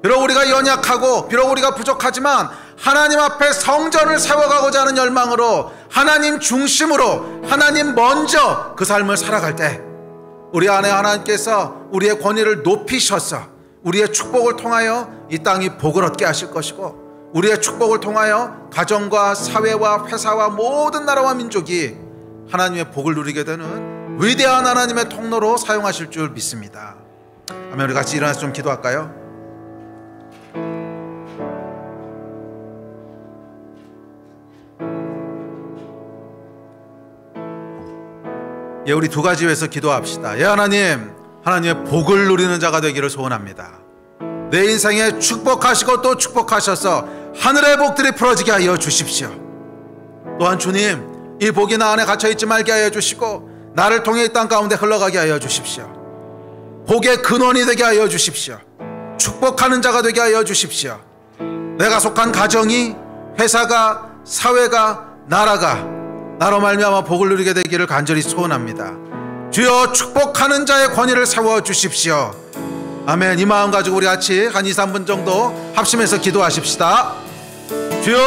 비록 우리가 연약하고 비록 우리가 부족하지만 하나님 앞에 성전을 세워가고자 하는 열망으로 하나님 중심으로 하나님 먼저 그 삶을 살아갈 때 우리 안에 하나님께서 우리의 권위를 높이셔서 우리의 축복을 통하여 이 땅이 복을 얻게 하실 것이고, 우리의 축복을 통하여 가정과 사회와 회사와 모든 나라와 민족이 하나님의 복을 누리게 되는 위대한 하나님의 통로로 사용하실 줄 믿습니다. 아멘. 우리 같이 일어나서 좀 기도할까요? 우리 두 가지 위해서 기도합시다. 하나님, 하나님의 복을 누리는 자가 되기를 소원합니다. 내 인생에 축복하시고 또 축복하셔서 하늘의 복들이 풀어지게 하여 주십시오. 또한 주님, 이 복이 나 안에 갇혀있지 말게 하여 주시고 나를 통해 이 땅 가운데 흘러가게 하여 주십시오. 복의 근원이 되게 하여 주십시오. 축복하는 자가 되게 하여 주십시오. 내가 속한 가정이, 회사가, 사회가, 나라가 나로 말미암아 복을 누리게 되기를 간절히 소원합니다. 주여, 축복하는 자의 권위를 세워 주십시오. 아멘. 이 마음 가지고 우리 같이 한 2, 3분 정도 합심해서 기도하십시다. 주여,